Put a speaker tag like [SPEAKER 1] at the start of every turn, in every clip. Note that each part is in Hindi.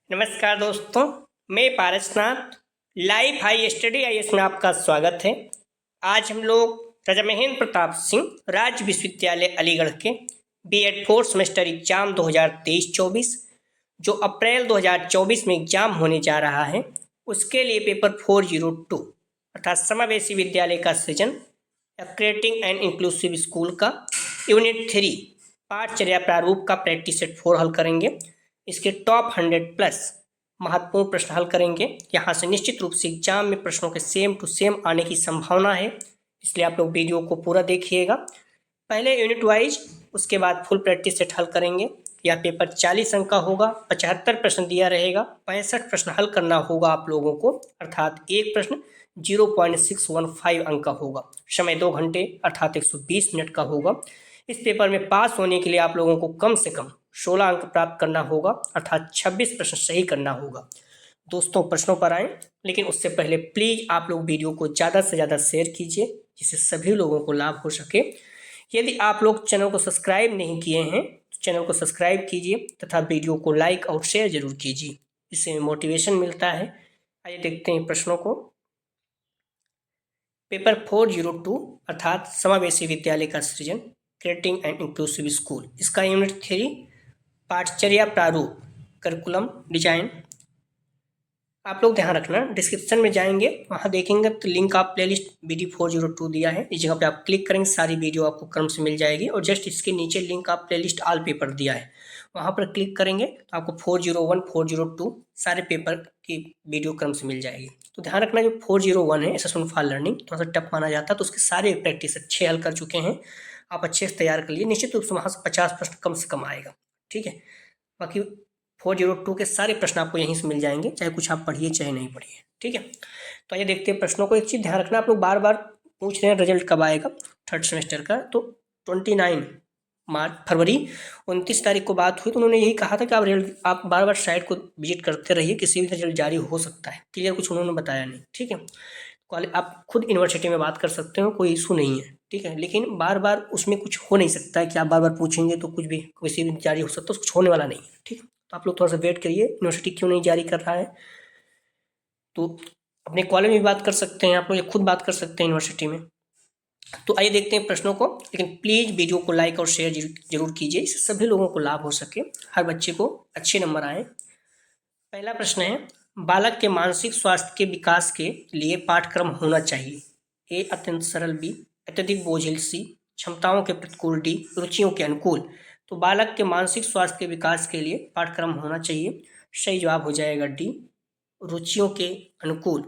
[SPEAKER 1] नमस्कार दोस्तों, मैं Parasnath live high study IAS में आपका स्वागत है। आज हम लोग राजा महेंद्र प्रताप सिंह राज्य विश्वविद्यालय अलीगढ़ के बीएड फोर्थ सेमेस्टर एग्जाम 2023-24 जो अप्रैल 2024 में एग्जाम होने जा रहा है, उसके लिए पेपर 402 अर्थात समावेशी विद्यालय का सृजन क्रिएटिंग एंड इंक्लूसिव स्कूल का यूनिट 3 पाठचर्या प्रारूप का प्रैक्टिस सेट 4 हल करेंगे। इसके टॉप 100 प्लस महत्वपूर्ण प्रश्न हल करेंगे। यहाँ से निश्चित रूप से एग्जाम में प्रश्नों के सेम टू सेम आने की संभावना है, इसलिए आप लोग वीडियो को पूरा देखिएगा। पहले यूनिट वाइज, उसके बाद फुल प्रैक्टिस सेट हल करेंगे। यह पेपर 40 अंक का होगा, 75 प्रश्न दिया रहेगा, 65 प्रश्न हल करना होगा आप लोगों को, अर्थात एक प्रश्न 0.615 अंक का होगा। समय 2 घंटे अर्थात 120 मिनट का होगा। इस पेपर में पास होने के लिए आप लोगों को कम से कम 16 अंक प्राप्त करना होगा, अर्थात 26 प्रश्न सही करना होगा। दोस्तों, प्रश्नों पर आएँ, लेकिन उससे पहले प्लीज़ आप लोग वीडियो को ज़्यादा से ज़्यादा शेयर कीजिए, जिससे सभी लोगों को लाभ हो सके। यदि आप लोग चैनल को सब्सक्राइब नहीं किए हैं तो चैनल को सब्सक्राइब कीजिए तथा वीडियो को लाइक और शेयर जरूर कीजिए, इससे मोटिवेशन मिलता है। आइए देखते हैं प्रश्नों को। पेपर 402 अर्थात समावेशी विद्यालय का सृजन क्रिएटिंग एंड इंक्लूसिव स्कूल, इसका यूनिट 3 पाठचर्या प्रारूप करिकुलम डिजाइन। आप लोग ध्यान रखना, डिस्क्रिप्शन में जाएंगे, वहाँ देखेंगे तो लिंक आप प्लेलिस्ट BD 402 दिया है, इस जगह पे आप क्लिक करेंगे, सारी वीडियो आपको क्रम से मिल जाएगी। और जस्ट इसके नीचे लिंक आप प्लेलिस्ट ऑल पेपर दिया है, वहाँ पर क्लिक करेंगे तो आपको 401 402 सारे पेपर की वीडियो क्रम से मिल जाएगी। तो ध्यान रखना, जो 401 है असेसमेंट फॉर लर्निंग थोड़ा सा टफ माना जाता है, तो उसके सारे प्रैक्टिस अच्छे हल कर चुके हैं, आप अच्छे से तैयार कर लिए, निश्चित रूप से वहाँ से 50 प्रश्न कम से कम आएगा। ठीक है, बाकी 402 के सारे प्रश्न आपको यहीं से मिल जाएंगे, चाहे कुछ आप पढ़िए चाहे नहीं पढ़िए। ठीक है, तो आइए देखते हैं प्रश्नों को। एक चीज़ ध्यान रखना, आप लोग बार बार पूछ रहे हैं रिजल्ट कब आएगा थर्ड सेमेस्टर का, तो 29 फरवरी 29 तारीख को बात हुई तो उन्होंने यही कहा था कि आप बार बार साइट को विजिट करते रहिए, किसी भी रिजल्ट जारी हो सकता है। क्लियर कुछ उन्होंने बताया नहीं। ठीक है, आप खुद यूनिवर्सिटी में बात कर सकते हो, कोई इशू नहीं है। ठीक है, लेकिन बार बार उसमें कुछ हो नहीं सकता है कि आप बार बार पूछेंगे तो कुछ भी किसी भी जारी हो सकता है, कुछ होने वाला नहीं है। ठीक है, तो आप लोग थोड़ा सा वेट करिए, यूनिवर्सिटी क्यों नहीं जारी कर रहा है, तो अपने कॉलेज में भी बात कर सकते हैं आप लोग, या खुद बात कर सकते हैं यूनिवर्सिटी में। तो आइए देखते हैं प्रश्नों को, लेकिन प्लीज़ वीडियो को लाइक और शेयर जरूर कीजिए, इससे सभी लोगों को लाभ हो सके, हर बच्चे को अच्छे नंबर आए। पहला प्रश्न है, बालक के मानसिक स्वास्थ्य के विकास के लिए पाठ्यक्रम होना चाहिए। ए अत्यंत सरल, बी अत्यधिक बोझिल, सी क्षमताओं के प्रतिकूल, डी रुचियों के अनुकूल। तो बालक के मानसिक स्वास्थ्य के विकास के लिए पाठ्यक्रम होना चाहिए, सही जवाब हो जाएगा डी रुचियों के अनुकूल।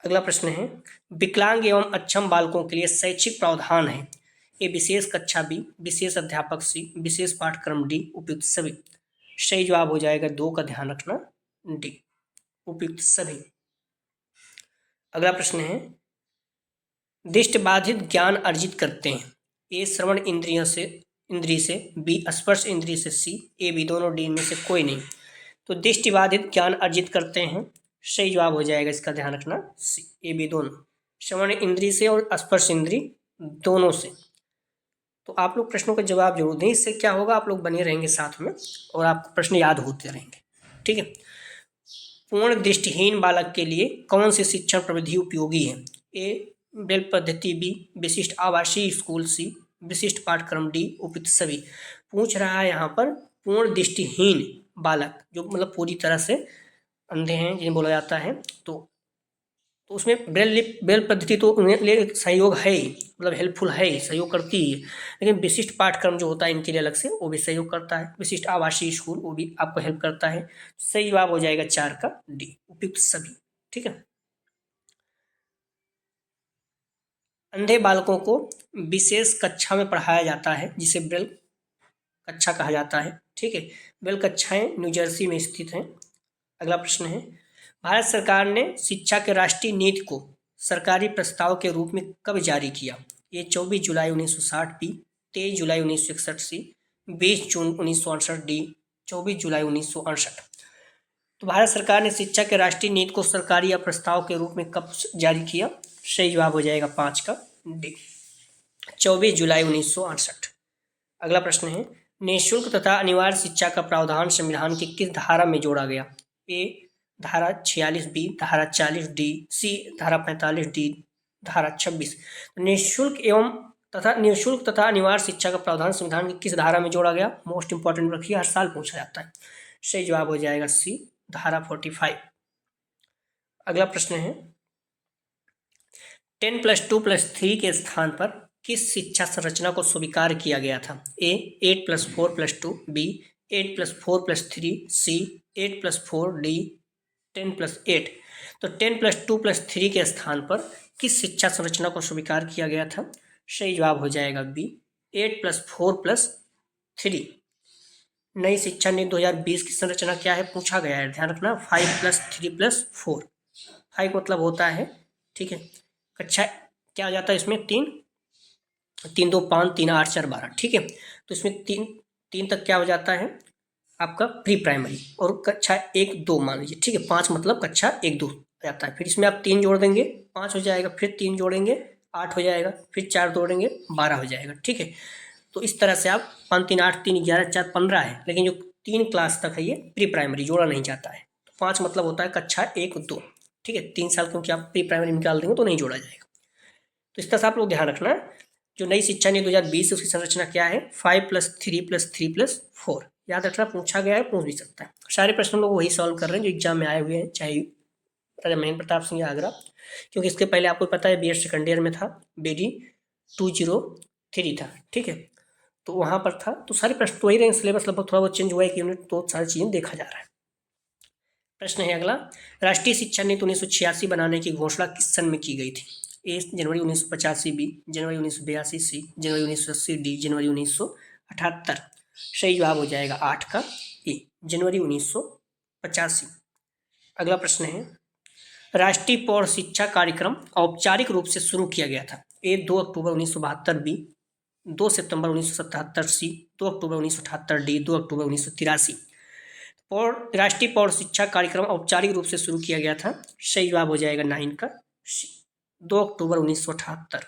[SPEAKER 1] अगला प्रश्न है, विकलांग एवं अक्षम बालकों के लिए शैक्षिक प्रावधान है। ए विशेष कक्षा, बी विशेष अध्यापक, सी विशेष पाठ्यक्रम, डी उपयुक्त सभी। सही जवाब हो जाएगा 2 का ध्यान रखना, डी उपयुक्त सभी। अगला प्रश्न है, दृष्टिबाधित ज्ञान अर्जित करते हैं। ए श्रवण इंद्रिय से, बी स्पर्श इंद्रिय से, सी ए बी दोनों, डी में से कोई नहीं। तो दृष्टिबाधित ज्ञान अर्जित करते हैं, सही जवाब हो जाएगा, इसका ध्यान रखना, सी ए बी दोनों, श्रवण इंद्रिय से और स्पर्श इंद्रिय दोनों से। तो आप लोग प्रश्नों का जवाब जरूर दें, इससे क्या होगा, आप लोग बने रहेंगे साथ में और आपको प्रश्न याद होते रहेंगे। ठीक है, पूर्ण दृष्टिहीन बालक के लिए कौन सी शिक्षण प्रविधि उपयोगी है। ए ब्रेल पद्धति, बी विशिष्ट आवासीय स्कूल, सी विशिष्ट पाठ्यक्रम, डी उपयुक्त सभी। पूछ रहा है यहाँ पर पूर्ण दृष्टिहीन बालक, जो मतलब पूरी तरह से अंधे हैं जिन्हें बोला जाता है, तो उसमें ब्रेल पद्धति तो उन्हें लिए सहयोग है ही, मतलब हेल्पफुल है ही, सहयोग करती ही है, लेकिन विशिष्ट पाठ्यक्रम जो होता है इनके लिए अलग से वो भी सहयोग करता है। विशिष्ट आवासीय स्कूल वो भी आपको हेल्प करता है। सही जवाब हो जाएगा 4 का डी उपयुक्त सभी। ठीक है, अंधे बालकों को विशेष कक्षा में पढ़ाया जाता है, जिसे ब्रेल कक्षा कहा जाता है। ठीक है, ब्रेल कक्षाएं न्यू जर्सी में स्थित हैं। अगला प्रश्न है, भारत सरकार ने शिक्षा के राष्ट्रीय नीति को सरकारी प्रस्ताव के रूप में कब जारी किया। ये 24 जुलाई 1960, बी 23 जुलाई 1961, सी 20 जून 1968, डी 24 जुलाई 1968। तो भारत सरकार ने शिक्षा के राष्ट्रीय नीति को सरकारी या प्रस्ताव के रूप में कब जारी किया। सही जवाब हो जाएगा 5 का डी 24 जुलाई 1968। अगला प्रश्न है, निःशुल्क तथा अनिवार्य शिक्षा का प्रावधान संविधान की किस धारा में जोड़ा गया? ए धारा 46, बी धारा 40, डी सी धारा 45, डी धारा 26। निःशुल्क तथा अनिवार्य शिक्षा का प्रावधान संविधान की किस धारा में जोड़ा गया? मोस्ट इंपॉर्टेंट रखिए, हर साल पूछा जाता है। सही जवाब हो जाएगा सी धारा 45। अगला प्रश्न है 10+2+3 के स्थान पर किस शिक्षा संरचना को स्वीकार किया गया था? ए 8+4+2, बी 8+4+3, सी 8+4, डी 10+8। तो 10+2+3 के स्थान पर किस शिक्षा संरचना को स्वीकार किया गया था? सही जवाब हो जाएगा बी 8+4+3। नई शिक्षा नीति 2020 की संरचना क्या है पूछा गया है, ध्यान रखना। 5+3+4। 5 मतलब होता है, ठीक है, कक्षा क्या हो जाता है इसमें 3 2 5 3 8 4 12, ठीक है। तो इसमें 3 तक क्या हो जाता है आपका प्री प्राइमरी, और कक्षा 1 2 मान लीजिए, ठीक है। 5 मतलब कक्षा 1 2 जाता है। फिर इसमें आप 3 जोड़ देंगे 5 हो जाएगा, फिर 3 जोड़ेंगे 8 हो जाएगा, फिर 4 जोड़ेंगे 12 हो जाएगा, ठीक है। तो इस तरह से आप 5 3 8 3 11 4 15 है, लेकिन जो 3 क्लास तक है ये प्री प्राइमरी जोड़ा नहीं जाता है। तो 5 मतलब होता है कक्षा 1 2, ठीक है। 3 साल क्योंकि आप प्री प्राइमरी निकाल देंगे तो नहीं जोड़ा जाएगा। तो इस तरह से आप लोग ध्यान रखना, जो नई शिक्षा नीति 2020 उसकी संरचना क्या है 5+3+3+4। याद रखना, पूछा गया है, पूछ भी सकता है। सारे प्रश्न लोग वही सॉल्व कर रहे हैं जो एग्जाम में आए हुए हैं, चाहे राजा महेंद्र प्रताप सिंह आगरा, क्योंकि इसके पहले आपको पता है बी एड सेकेंड ईयर में था, BD 203 था, ठीक है। तो वहाँ पर था, तो सारे प्रश्न तो वही रहे, सिलेबस लगभग थोड़ा बहुत चेंज हुआ है कि यूनिट, तो सारी चीज़ें देखा जा रहा है। प्रश्न है अगला, राष्ट्रीय शिक्षा नीति 1986 बनाने की घोषणा किस सन में की गई थी? ए जनवरी 1985, बी जनवरी 1982, सी जनवरी 1980, डी जनवरी 1978। सही जवाब हो जाएगा 8 का ए जनवरी 1985। अगला प्रश्न है, राष्ट्रीय प्रौढ़ शिक्षा कार्यक्रम औपचारिक रूप से शुरू किया गया था? ए 2 अक्टूबर 1972, बी 2 सितंबर 1977, सी 2 अक्टूबर 1978, डी 2 अक्टूबर 1983। और राष्ट्रीय प्रौढ़ शिक्षा कार्यक्रम औपचारिक रूप से शुरू किया गया था, सही जवाब हो जाएगा 9 का सी 2 अक्टूबर 1978।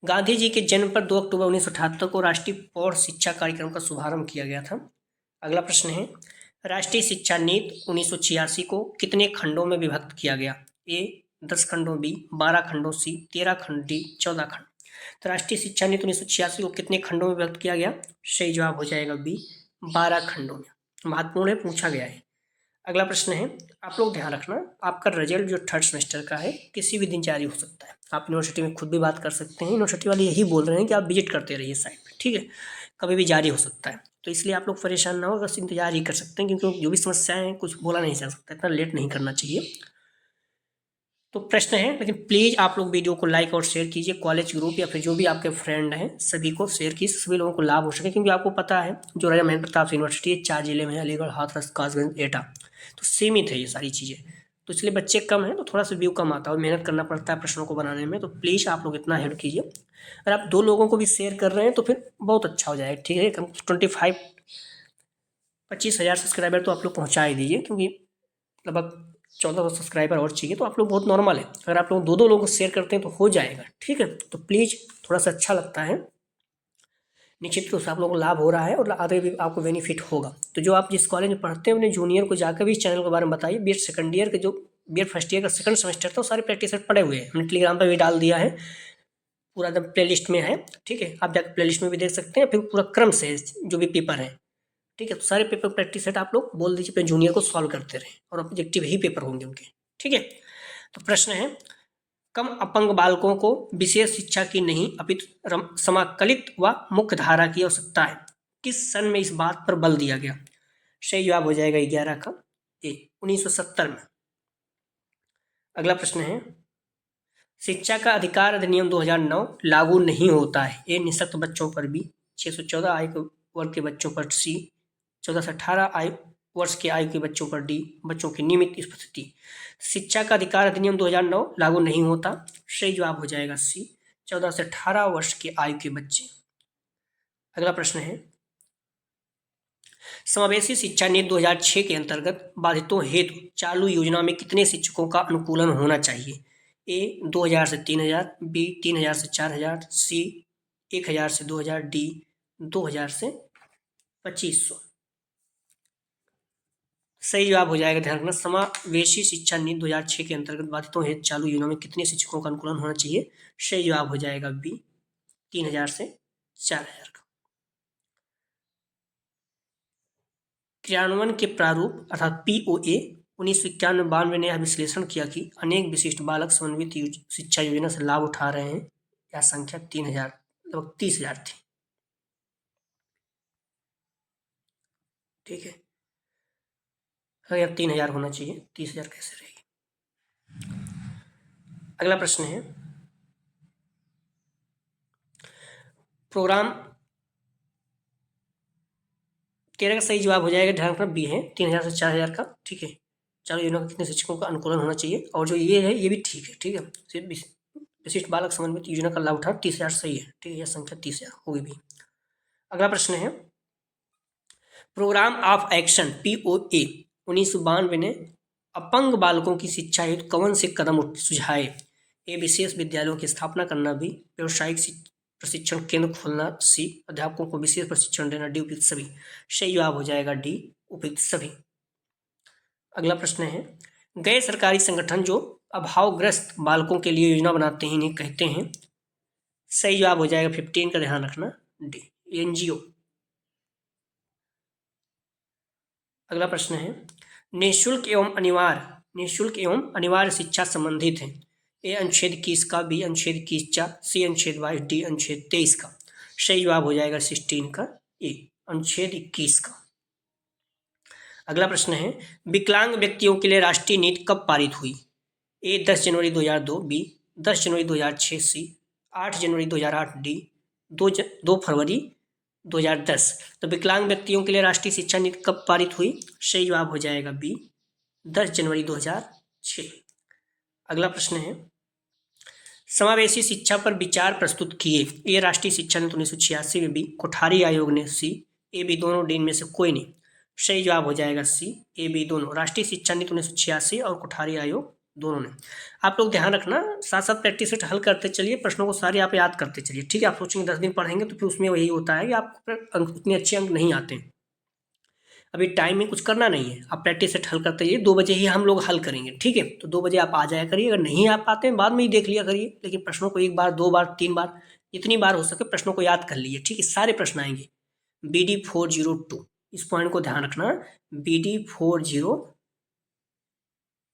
[SPEAKER 1] गांधी जी के जन्म पर 2 अक्टूबर 1978 को राष्ट्रीय प्रौढ़ शिक्षा कार्यक्रम का शुभारंभ किया गया था। अगला प्रश्न है, राष्ट्रीय शिक्षा नीति 1986 को कितने खंडों में विभक्त किया गया? ए 10 खंडों, बी 12 खंडों, सी 13 खंड, डी 14 खंड। तो राष्ट्रीय शिक्षा नीति 1986 को कितने खंडों में विभक्त किया गया? सही जवाब हो जाएगा बी 12 खंडों में। महत्वपूर्ण है, पूछा गया है। अगला प्रश्न है, आप लोग ध्यान रखना, आपका रिजल्ट जो 3rd सेमेस्टर का है किसी भी दिन जारी हो सकता है। आप यूनिवर्सिटी में खुद भी बात कर सकते हैं, यूनिवर्सिटी वाले यही बोल रहे हैं कि आप विजिट करते रहिए साइट पे, ठीक है। कभी भी जारी हो सकता है, तो इसलिए आप लोग परेशान ना हो, बस इंतजार ही कर सकते हैं, क्योंकि जो भी समस्याएं हैं कुछ बोला नहीं जा सकता, इतना लेट नहीं करना चाहिए। तो प्रश्न है, लेकिन प्लीज़ आप लोग वीडियो को लाइक और शेयर कीजिए, कॉलेज ग्रुप या फिर जो भी आपके फ्रेंड हैं सभी को शेयर कीजिए, सभी लोगों को लाभ हो सके। क्योंकि आपको पता है जो राजा महेंद्र प्रताप यूनिवर्सिटी है 4 जिले में है, अलीगढ़, हाथरस, कासगंज, एटा, तो सीमित है ये सारी चीज़ें, तो इसलिए बच्चे कम हैं, तो थोड़ा सा व्यू कम आता है और मेहनत करना पड़ता है प्रश्नों को बनाने में। तो प्लीज़ आप लोग इतना हेल्प कीजिए। अगर आप 2 लोगों को भी शेयर कर रहे हैं तो फिर बहुत अच्छा हो जाएगा, ठीक है। 25,000 सब्सक्राइबर तो आप लोग पहुँचा ही दीजिए, क्योंकि लगभग 1400 सब्सक्राइबर और चाहिए, तो आप लोग बहुत नॉर्मल है। अगर आप लोग 2 लोगों को शेयर करते हैं तो हो जाएगा, ठीक है। तो प्लीज़ थोड़ा सा अच्छा लगता है, निश्चित रूप से आप लोगों को लाभ हो रहा है और आगे भी आपको बेनिफिट होगा। तो जो आप जिस कॉलेज में पढ़ते हैं अपने जूनियर को जाकर भी इस चैनल के बारे में बताइए। बी एड सेकंड ईयर के जो बी एड फर्स्ट ईयर का सेकंड सेमेस्टर था वो सारे प्रैक्टिस सेट पड़े हुए हैं, हमने टेलीग्राम पर भी डाल दिया है, पूरा एकदम प्ले लिस्ट में है, ठीक है। आप जाकर प्ले लिस्ट में भी देख सकते हैं, फिर पूरा क्रम से जो भी पेपर है, ठीक है। तो सारे पेपर प्रैक्टिस सेट आप लोग बोल दीजिए अपने जूनियर को सॉल्व करते रहें, और ऑब्जेक्टिव ही पेपर होंगे उनके, ठीक है। तो प्रश्न है, कम अपंग बालकों को विशेष शिक्षा की नहीं अपितु समाकलित व मुख्य धारा की आवश्यकता है? किस सन में इस बात पर बल दिया गया? सही जवाब हो जाएगा 11 का ए 1970 में। अगला प्रश्न है, शिक्षा का अधिकार अधिनियम 2009 लागू नहीं होता है? ए निःशक्त बच्चों पर, बी 614 आयु वर्ग के बच्चों पर, सी 14 से 18 आयु वर्ष के आयु के बच्चों पर, डी बच्चों की नियमित उपस्थिति। शिक्षा का अधिकार अधिनियम 2009 लागू नहीं होता, सही जवाब हो जाएगा सी 14 से 18 वर्ष के आयु के बच्चे। अगला प्रश्न है, समावेशी शिक्षा नीति 2006 के अंतर्गत बाधितों हेतु चालू योजना में कितने शिक्षकों का अनुकूलन होना चाहिए? ए 2000 से 3000, बी 3000 से 4000, सी 1000 से 2000, डी 2000 से 2500। सही जवाब हो जाएगा, ध्यान रखना। समावेशी शिक्षा नीति 2006 के अंतर्गत बाधितों हेतु चालू योजना में कितने शिक्षकों का अनुकूलन होना चाहिए? सही जवाब हो जाएगा बी, 3000 से 4000 का। क्रियान्वयन के प्रारूप अर्थात POA 1991-92 ने यह विश्लेषण किया कि अनेक विशिष्ट बालक समन्वित शिक्षा योजना से लाभ उठा रहे हैं। यह संख्या 3000 लगभग 30,000 थी। ठीक है, यहाँ 3000 होना चाहिए, 30,000 कैसे रहेगी? अगला प्रश्न है, प्रोग्राम 13 का सही जवाब हो जाएगा, ध्यान रखना बी है, 3000 से 4000 का। ठीक है, चालू योजना का कितने शिक्षकों का अनुकूलन होना चाहिए? और जो ये है ये भी ठीक है। ठीक है, सिर्फ विशिष्ट बालक समन्वित योजना का लाभ उठा 30,000 सही है। ठीक है, यह संख्या 30,000 होगी भी। अगला प्रश्न है, प्रोग्राम ऑफ एक्शन POA 1992 ने अपंग बालकों की शिक्षा हेतु कौन से कदम सुझाए? ए, विशेष विद्यालयों की स्थापना करना। बी, व्यवसायिक प्रशिक्षण केंद्र खोलना। सी, अध्यापकों को विशेष प्रशिक्षण देना। डी, उपयुक्त सभी। सही जवाब हो जाएगा डी, उपयुक्त सभी। अगला प्रश्न है, गैर सरकारी संगठन जो अभावग्रस्त बालकों के लिए योजना बनाते हैं इन्हें कहते हैं। सही जवाब हो जाएगा 15 का, ध्यान रखना डी, NGO। अगला प्रश्न है, निःशुल्क एवं अनिवार्य शिक्षा संबंधित है। ए, अनुच्छेद 21 का। बी, अनुच्छेद 21 सी, अनुच्छेद 22। डी, अनुच्छेद 23 का। सही जवाब हो जाएगा 16 का, ए, अनुच्छेद 21 का। अगला प्रश्न है, विकलांग व्यक्तियों के लिए राष्ट्रीय नीति कब पारित हुई? ए, 10 जनवरी 2002। बी, 10 जनवरी 2006। सी, 8 जनवरी 2008। डी, 2 फरवरी 2010। तो विकलांग व्यक्तियों के लिए राष्ट्रीय शिक्षा नीति कब पारित हुई? सही जवाब हो जाएगा बी, 10 जनवरी 2006। अगला प्रश्न है, समावेशी शिक्षा पर विचार प्रस्तुत किए। ए, राष्ट्रीय शिक्षा नीति 1986 में। बी, कोठारी आयोग ने। सी, ए, बी दोनों। डी, इनमें से कोई नहीं। सही जवाब हो जाएगा सी, ए, बी दोनों। राष्ट्रीय शिक्षा नीति 1986 और कोठारी आयोग दोनों ने। आप लोग ध्यान रखना, साथ साथ प्रैक्टिस सेट हल करते चलिए, प्रश्नों को सारे आप याद करते चलिए। ठीक है, आप सोचेंगे 10 दिन पढ़ेंगे तो फिर उसमें वही होता है कि आपको उतने अच्छे अंक नहीं आते हैं। अभी टाइम में कुछ करना नहीं है, आप प्रैक्टिस सेट हल करते जाइए। 2 बजे ही हम लोग हल करेंगे। ठीक है, तो 2 बजे आप आ जाया करिए। अगर नहीं आ पाते हैं बाद में ही देख लिया करिए, लेकिन प्रश्नों को 1 बार 2 बार 3 बार जितनी बार हो सके प्रश्नों को याद कर लीजिए। ठीक है, सारे प्रश्न आएंगे। BD 402, इस पॉइंट को ध्यान रखना, BD 402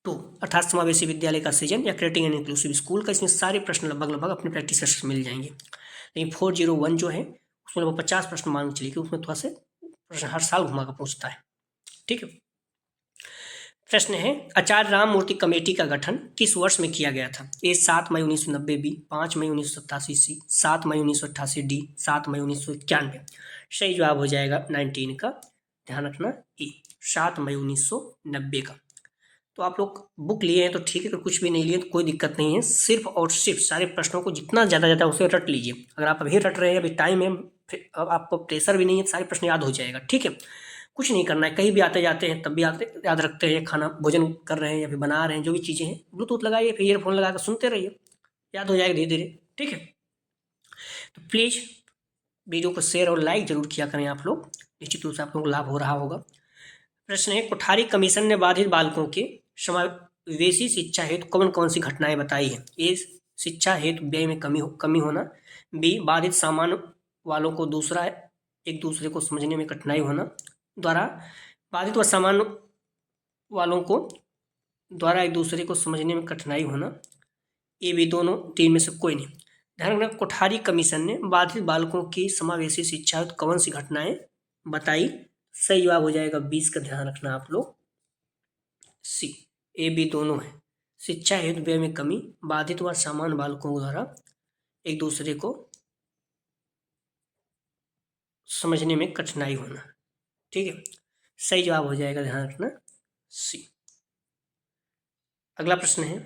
[SPEAKER 1] अर्थात समावेशी विद्यालय का सृजन या क्रिएटिंग एन इंक्लूसिव स्कूल का, इसमें सारे प्रश्न लगभग अपने प्रैक्टिस सेट से मिल जाएंगे। लेकिन 401 जो है उसमें लगभग 50 प्रश्न मान चलिए कि उसमें थोड़ा से प्रश्न हर साल घुमा कर पूछता है। ठीक है, प्रश्न है, आचार्य राममूर्ति कमेटी का गठन किस वर्ष में किया गया था? ए, 7 मई 1990। बी, 5 मई 1987। सी, 7 मई 1988। डी, 7 मई 1991। सही जवाब हो जाएगा 19 का, ध्यान रखना ए, 7 मई 1990 का। तो आप लोग बुक लिए हैं तो ठीक है, अगर कुछ भी नहीं लिए तो कोई दिक्कत नहीं है। सिर्फ और सिर्फ सारे प्रश्नों को जितना ज़्यादा उसे रट लीजिए। अगर आप अभी रट रहे हैं, अभी टाइम है, फिर अब आपको प्रेशर भी नहीं है, सारे प्रश्न याद हो जाएगा। ठीक है, कुछ नहीं करना है, कहीं भी आते जाते हैं तब भी याद रखते हैं, खाना भोजन कर रहे हैं या फिर बना रहे हैं, जो भी चीज़ें हैं ब्लूटूथ लगाइए, फिर ईयरफोन लगा कर सुनते रहिए, याद हो जाएगा धीरे धीरे। ठीक है, तो प्लीज़ वीडियो को शेयर और लाइक जरूर किया करें आप लोग, निश्चित रूप से आप लोगों को लाभ हो रहा होगा। प्रश्न है, कोठारी कमीशन ने बाधित बालकों के समावेशी शिक्षा हेतु कौन कौन सी घटनाएं बताई हैं? ए, शिक्षा हेतु व्यय में कमी होना। बी, बाधित सामान्य वालों को एक दूसरे को समझने में कठिनाई होना द्वारा बाधित व सामान्य वालों को द्वारा एक दूसरे को समझने में कठिनाई होना। ए, बी दोनों। तीन में से कोई नहीं। ध्यान रखना, कोठारी कमीशन ने बाधित बालकों की समावेशी शिक्षा हेतु कौन सी घटनाएं बताई? सही जवाब हो जाएगा 20 का, ध्यान रखना आप लोग सी, ए, बी दोनों है। शिक्षा हेतु व्यय में कमी, बाधित व सामान्य बालकों द्वारा एक दूसरे को समझने में कठिनाई होना। ठीक है, सही जवाब हो जाएगा, ध्यान रखना सी। अगला प्रश्न है,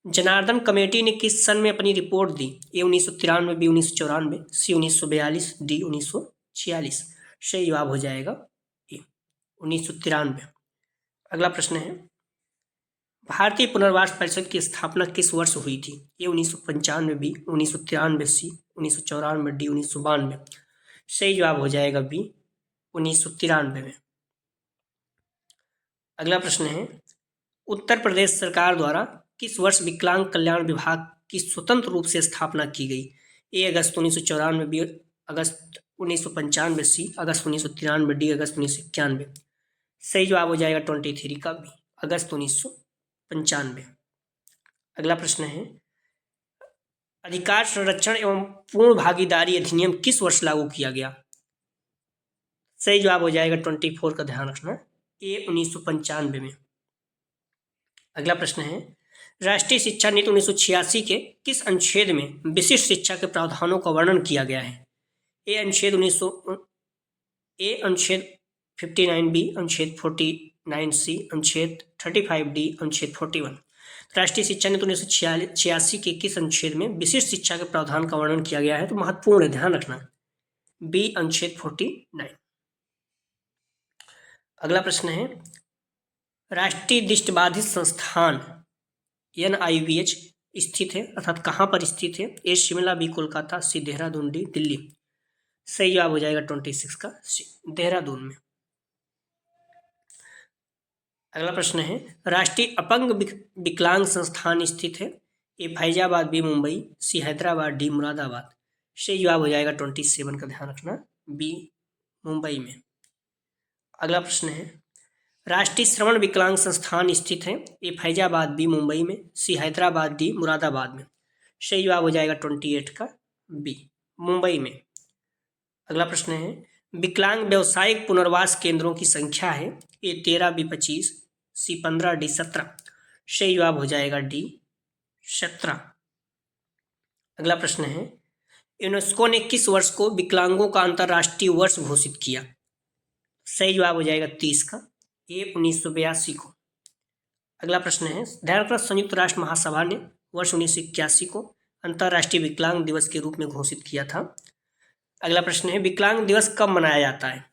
[SPEAKER 1] जनार्दन कमेटी ने किस सन में अपनी रिपोर्ट दी? ए, 1993। बी, 1994। सी, 1942। डी, 1946। सही जवाब हो जाएगा ए, 1993। अगला प्रश्न है, भारतीय पुनर्वास परिषद की स्थापना किस वर्ष हुई थी? ए, 1995। बी, 1993। सी, 1994। डी, 1992। सही जवाब हो जाएगा बी, 1993 में। अगला प्रश्न है, उत्तर प्रदेश सरकार द्वारा किस वर्ष विकलांग कल्याण विभाग की स्वतंत्र रूप से स्थापना की गई? ए अगस्त 1994, बी अगस्त 1995, सी अगस्त 1993, डी अगस्त 1991। सही जवाब हो जाएगा 23 का बी, अगस्त 1995। अगला प्रश्न है, अधिकार संरक्षण एवं पूर्ण भागीदारी अधिनियम किस वर्ष लागू किया गया? सही जवाब हो जाएगा 24 का ध्यान रखना, ए 1995 में। अगला प्रश्न है, राष्ट्रीय शिक्षा नीति 1986 के किस अनुच्छेद में विशिष्ट शिक्षा के प्रावधानों का वर्णन किया गया है? ए अनुच्छेद 59, बी अनुच्छेद 49, सी अनुच्छेद 35, डी अनुच्छेद 41। राष्ट्रीय शिक्षा नीति 1986 के किस अनुच्छेद में विशिष्ट शिक्षा के प्रावधान का वर्णन किया गया है? तो महत्वपूर्ण है, ध्यान रखना, बी अनुच्छेद 49। अगला प्रश्न है, राष्ट्रीय दृष्टिबाधित संस्थान NIVH स्थित है, अर्थात कहाँ पर स्थित है? ए शिमला, बी कोलकाता, सी देहरादून, डी दिल्ली। सही जवाब हो जाएगा 26 का सी, देहरादून में। अगला प्रश्न है, राष्ट्रीय अपंग विकलांग संस्थान स्थित है? ए फैजाबाद, बी मुंबई, सी हैदराबाद, डी मुरादाबाद। सही जवाब हो जाएगा 27 का ध्यान रखना, बी मुंबई में। अगला प्रश्न है, राष्ट्रीय श्रवण विकलांग संस्थान स्थित है? ए फैजाबाद, बी मुंबई में, सी हैदराबाद, डी मुरादाबाद में। सही जवाब हो जाएगा 28 का बी, मुंबई में। अगला प्रश्न है, विकलांग व्यावसायिक पुनर्वास केंद्रों की संख्या है? ए 13, बी 25, सी 15, डी 17। सही जवाब हो जाएगा डी 17। अगला प्रश्न है, यूनेस्को ने किस वर्ष को विकलांगों का अंतर्राष्ट्रीय वर्ष घोषित किया? सही जवाब हो जाएगा 30 का ए, 1982 को। अगला प्रश्न है, ध्यान रखना, संयुक्त राष्ट्र महासभा ने वर्ष 1981 को अंतर्राष्ट्रीय विकलांग दिवस के रूप में घोषित किया था। अगला प्रश्न है, विकलांग दिवस कब मनाया जाता है?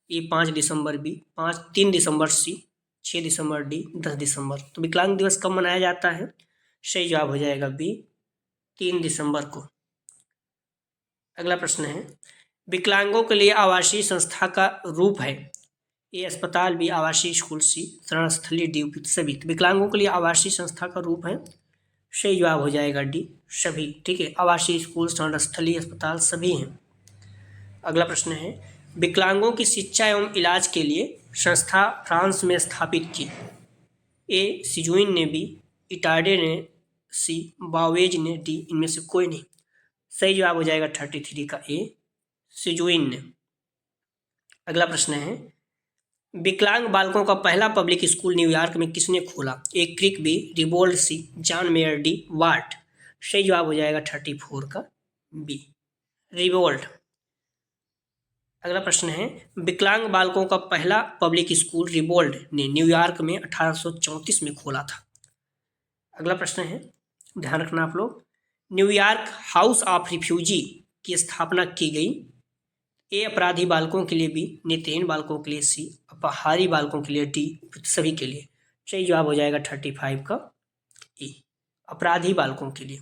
[SPEAKER 1] ए 5 दिसंबर, बी 3 दिसंबर, सी 6 दिसंबर, डी 10 दिसंबर। तो विकलांग दिवस कब मनाया जाता है? सही जवाब हो जाएगा बी, 3 दिसंबर को। अगला प्रश्न है, विकलांगों के लिए आवासीय संस्था का रूप है? ए अस्पताल, बी आवासीय स्कूल, सी शरण स्थली, डी उपयुक्त सभी। तो विकलांगों के लिए आवासीय संस्था का रूप है, सही जवाब हो जाएगा डी सभी। ठीक है, आवासीय स्कूल, शरण स्थली, अस्पताल सभी हैं। अगला प्रश्न है, विकलांगों की शिक्षा एवं इलाज के लिए संस्था फ्रांस में स्थापित की? ए सिजुइन ने, बी इटाडे ने, सी बावेज ने, डी इनमें से कोई नहीं। सही जवाब हो जाएगा 33 का ए, सिजुइन ने। अगला प्रश्न है, विकलांग बालकों का पहला पब्लिक स्कूल न्यूयॉर्क में किसने खोला? ए क्रिक, बी रिबोल्ड, सी जॉन मेयर, डी वार्ट। सही जवाब हो जाएगा 34 का बी, रिबोल्ड। अगला प्रश्न है, विकलांग बालकों का पहला पब्लिक स्कूल रिबोल्ड ने न्यूयॉर्क में 1834 में खोला था। अगला प्रश्न है, ध्यान रखना आप लोग, न्यूयॉर्क हाउस ऑफ रिफ्यूजी की स्थापना की गई? ए अपराधी बालकों के लिए, बी नेत्रहीन बालकों के लिए, सी अपहारी बालकों के लिए, डी सभी के लिए। सही जवाब हो जाएगा 35 का ए, अपराधी बालकों के लिए।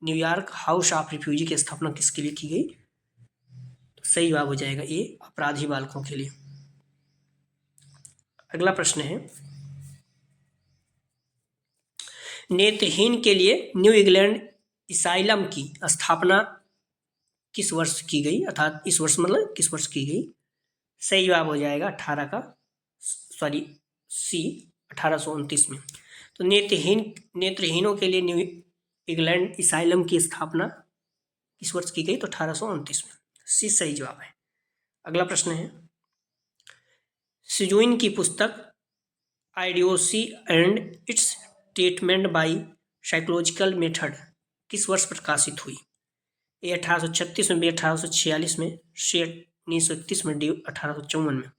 [SPEAKER 1] न्यूयॉर्क हाउस ऑफ रिफ्यूजी की स्थापना किसके लिए की गई? तो सही जवाब हो जाएगा ए, अपराधी बालकों के लिए। अगला प्रश्न है, नेत्रहीन के लिए न्यू इंग्लैंड इसाइलम की स्थापना किस वर्ष की गई? अर्थात इस वर्ष मतलब किस वर्ष की गई? सही जवाब हो जाएगा 18 का सी 1829 में। तो नेत्रहीनों के लिए न्यू इंग्लैंड इसाइलम की स्थापना किस वर्ष की गई? तो 1829 में। सी सही जवाब है। अगला प्रश्न है, सिजुइन की पुस्तक idiocy and its treatment by psychological method किस वर्ष प्रकाशित हुई? ए 1836 में, बी 1846 में, सी 1931 में, डी 1854 में।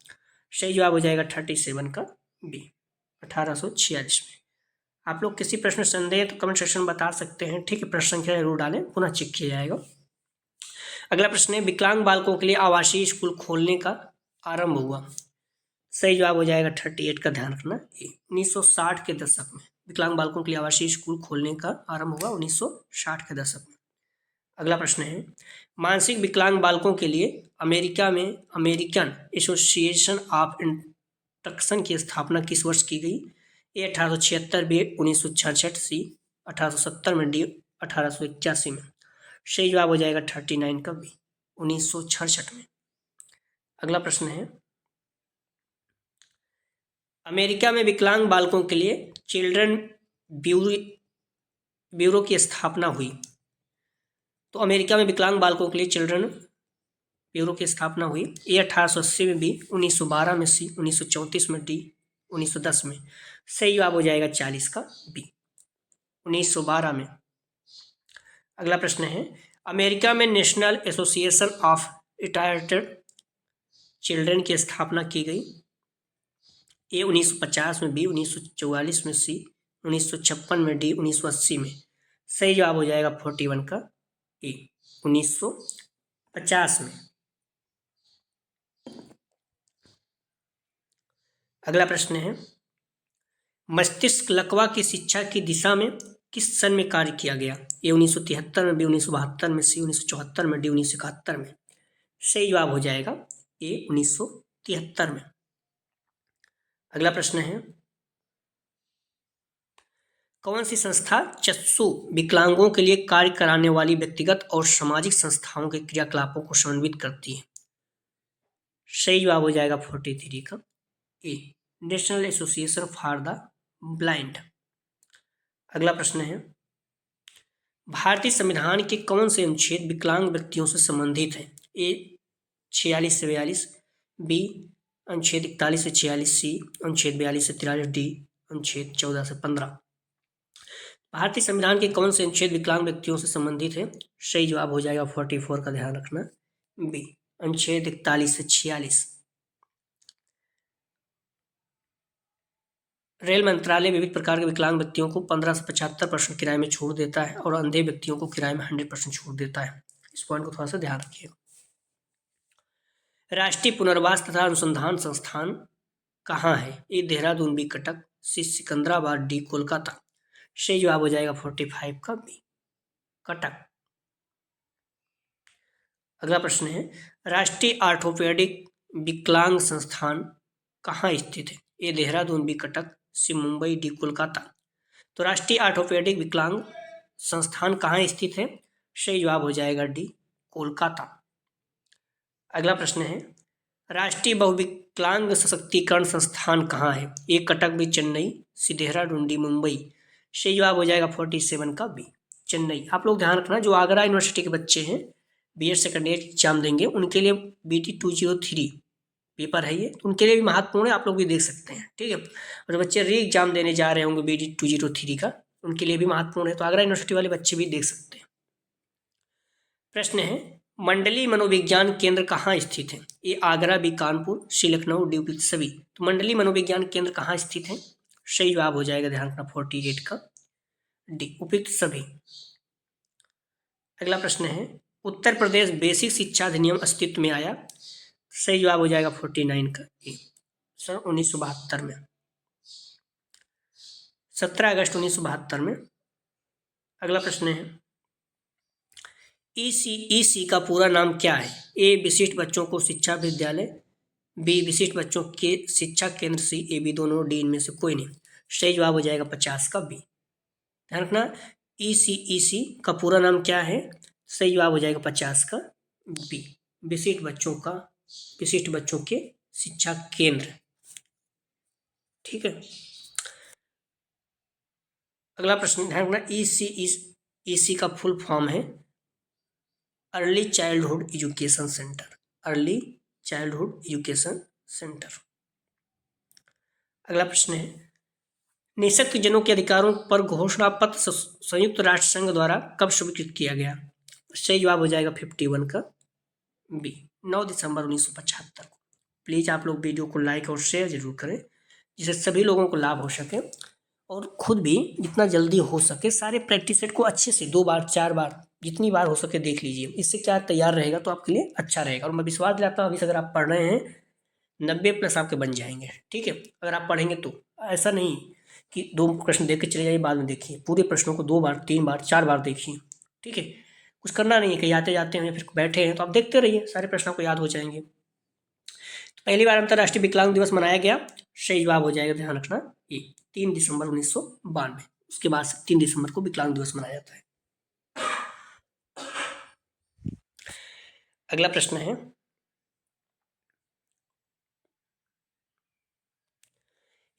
[SPEAKER 1] सही जवाब हो जाएगा 37 का बी, 1846 में। आप लोग किसी प्रश्न संदेह तो कमेंट सेक्शन में बता सकते हैं। ठीक है, प्रश्न संख्या जरूर डालें, पुनः चेक किया जाएगा। अगला प्रश्न है, विकलांग बालकों के लिए आवासीय स्कूल खोलने का आरंभ हुआ? सही जवाब हो जाएगा 38 का, ध्यान रखना, 1960 के दशक में विकलांग बालकों के लिए आवासीय स्कूल खोलने का आरंभ हुआ 1960 के दशक में। अगला प्रश्न है, मानसिक विकलांग बालकों के लिए अमेरिका में अमेरिकन एसोसिएशन ऑफ इंस्ट्रक्शन की स्थापना किस वर्ष की गई? ए 1876, बी 1966, सी 1870 में, डी 1881 में। सही जवाब हो जाएगा 39 का बी 1966 में। अगला प्रश्न है, अमेरिका में विकलांग बालकों के लिए चिल्ड्रन ब्यूरो की स्थापना हुई। तो अमेरिका में विकलांग बालकों के लिए चिल्ड्रन ब्यूरो की स्थापना हुई। ए 1880 में, बी 1912 में, सी 1934 में, डी 1910 में। सही जवाब हो जाएगा 40 का बी 1912 में। अगला प्रश्न है, अमेरिका में national association of retired children की स्थापना की गई। ए 1950 में, बी 1944 में, सी 1956 में, डी 1980 में। सही जवाब हो जाएगा 41 का ए 1950 में। अगला प्रश्न है, मस्तिष्क लकवा की शिक्षा की दिशा में किस सन में कार्य किया गया? ए 1973 में, बी 1972 में, सी 1974 में, डी 1971 में। सही जवाब हो जाएगा ए 1973 में। अगला प्रश्न है, कौन सी संस्था चक्षु विकलांगों के लिए कार्य कराने वाली व्यक्तिगत और सामाजिक संस्थाओं के क्रियाकलापों को समन्वित करती है? सही जवाब हो जाएगा 43 का A National Association for the Blind. अगला प्रश्न है, भारतीय संविधान के कौन से अनुच्छेद विकलांग व्यक्तियों से संबंधित हैं? ए 46 से 42, बी अनुच्छेद 41 से 46, सी अनुच्छेद 42 से 43, डी अनुच्छेद 14 से 15। भारतीय संविधान के कौन से अनुच्छेद विकलांग व्यक्तियों से संबंधित है? सही जवाब हो जाएगा 44 का, ध्यान रखना, बी अनुच्छेद 41 से 46। रेल मंत्रालय विविध प्रकार के विकलांग व्यक्तियों को 15 से 75% किराए में छूट देता है और अंधे व्यक्तियों को किराए में 100% छूट देता है। इस पॉइंट को थोड़ा सा ध्यान रखिएगा। राष्ट्रीय पुनर्वास तथा अनुसंधान संस्थान कहाँ है? ए देहरादून, बी कटक, सी सिकंदराबाद, डी कोलकाता। सही जवाब हो जाएगा 45 का बी कटक। अगला प्रश्न है, राष्ट्रीय ऑर्थोपेडिक विकलांग संस्थान कहाँ स्थित है? ए देहरादून, बी कटक, सी मुंबई, डी कोलकाता। तो राष्ट्रीय ऑर्थोपेडिक विकलांग संस्थान कहाँ स्थित है? सही जवाब हो जाएगा डी कोलकाता। अगला प्रश्न है, राष्ट्रीय बहुविकलांग सशक्तिकरण संस्थान कहाँ है? ए कटक, बी चेन्नई, सी देहरादून, डी मुंबई। सही जवाब हो जाएगा 47 का बी चेन्नई। आप लोग ध्यान रखना, जो आगरा यूनिवर्सिटी के बच्चे हैं बीएड सेकेंड ईयर एग्जाम देंगे उनके लिए BT 203 पेपर है ये, तो उनके लिए भी महत्वपूर्ण है, आप लोग भी देख सकते हैं, ठीक है। और जो बच्चे री एग्जाम देने जा रहे होंगे BT 203 का, उनके लिए भी महत्वपूर्ण है, तो आगरा यूनिवर्सिटी वाले बच्चे भी देख सकते हैं। प्रश्न है, मंडली मनोविज्ञान केंद्र कहाँ स्थित है? ए आगरा, बी कानपुर, सी लखनऊ, डी उपयुक्त सभी। तो मंडली मनोविज्ञान केंद्र कहाँ स्थित है? सही जवाब हो जाएगा, ध्यान रखना, 48 का डी उपयुक्त सभी। अगला प्रश्न है, उत्तर प्रदेश बेसिक शिक्षा अधिनियम अस्तित्व में आया? सही जवाब हो जाएगा 49 का ए सन 1972 में, 17 अगस्त 1972 में। अगला प्रश्न है, EC का पूरा नाम क्या है? ए विशिष्ट बच्चों को शिक्षा विद्यालय, बी विशिष्ट बच्चों के शिक्षा केंद्र, सी ए बी दोनों, डी इनमें से कोई नहीं। सही जवाब हो जाएगा 50 का बी। ध्यान रखना, EC का पूरा नाम क्या है? सही जवाब हो जाएगा 50 का बी विशिष्ट बच्चों के शिक्षा केंद्र, ठीक है। अगला प्रश्न ध्यान रखना, EC का फुल फॉर्म है early childhood education centre, early childhood education centre. अगला प्रश्न है, निःशक्त जनों के अधिकारों पर घोषणा पत्र संयुक्त राष्ट्र संघ द्वारा कब स्वीकृत किया गया? सही जवाब हो जाएगा 51 का बी 9 दिसंबर 1975 को। प्लीज़ आप लोग वीडियो को लाइक और शेयर जरूर करें, जिससे सभी लोगों को लाभ हो सके, और खुद भी जितना जल्दी हो सके सारे प्रैक्टिस सेट को अच्छे से 2 बार 4 बार जितनी बार हो सके देख लीजिए। इससे क्या तैयार रहेगा तो आपके लिए अच्छा रहेगा। और मैं विश्वास दिलाता हूँ, अभी से अगर आप पढ़ रहे हैं 90+ आपके बन जाएंगे, ठीक है, अगर आप पढ़ेंगे तो। ऐसा नहीं कि 2 प्रश्न देख के चले जाइए बाद में देखिए, पूरे प्रश्नों को 2 बार 3 बार 4 बार देखिए, ठीक है। कुछ करना नहीं है, कहीं आते जाते हैं फिर बैठे हैं तो आप देखते रहिए, सारे प्रश्न आपको याद हो जाएंगे। तो पहली बार अंतर्राष्ट्रीय विकलांग दिवस मनाया गया, सही जवाब हो जाएगा, ध्यान रखना ये 3 दिसंबर 1992। उसके बाद से 3 दिसंबर को विकलांग दिवस मनाया जाता है। अगला प्रश्न है,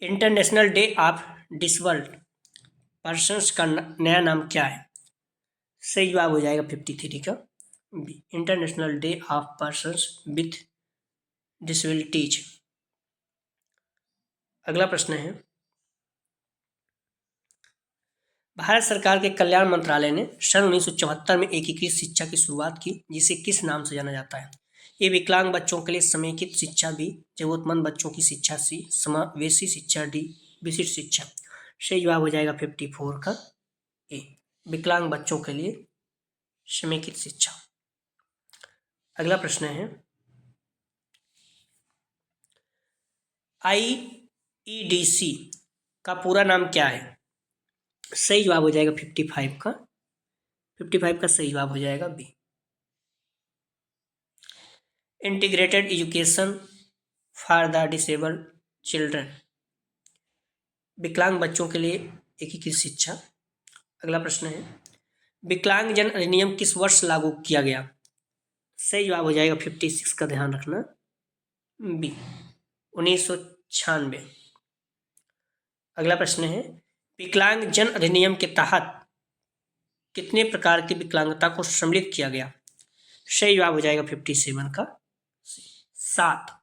[SPEAKER 1] international day of disabled persons का नया नाम क्या है? सही जवाब हो जाएगा 53 का B, international day of persons with disabilities. अगला प्रश्न है, भारत सरकार के कल्याण मंत्रालय ने सन 1974 में एकीकृत शिक्षा की शुरुआत की, जिसे किस नाम से जाना जाता है? ये विकलांग बच्चों के लिए समेकित शिक्षा बी, जरूरतमंद बच्चों की शिक्षा सी, समावेशी शिक्षा डी, विशिष्ट शिक्षा। सही जवाब हो जाएगा 54 का ए, विकलांग बच्चों के लिए समेकित शिक्षा। अगला प्रश्न है, IEDC का पूरा नाम क्या है? सही जवाब हो जाएगा 55 का सही जवाब हो जाएगा B, integrated education for the disabled children, विकलांग बच्चों के लिए एकीकृत शिक्षा। अगला प्रश्न है, विकलांग जन अधिनियम किस वर्ष लागू किया गया? सही जवाब हो जाएगा 56 का, ध्यान रखना बी, 1996। अगला प्रश्न है, विकलांग जन अधिनियम के तहत कितने प्रकार की विकलांगता को सम्मिलित किया गया? सही जवाब हो जाएगा 57 का 7।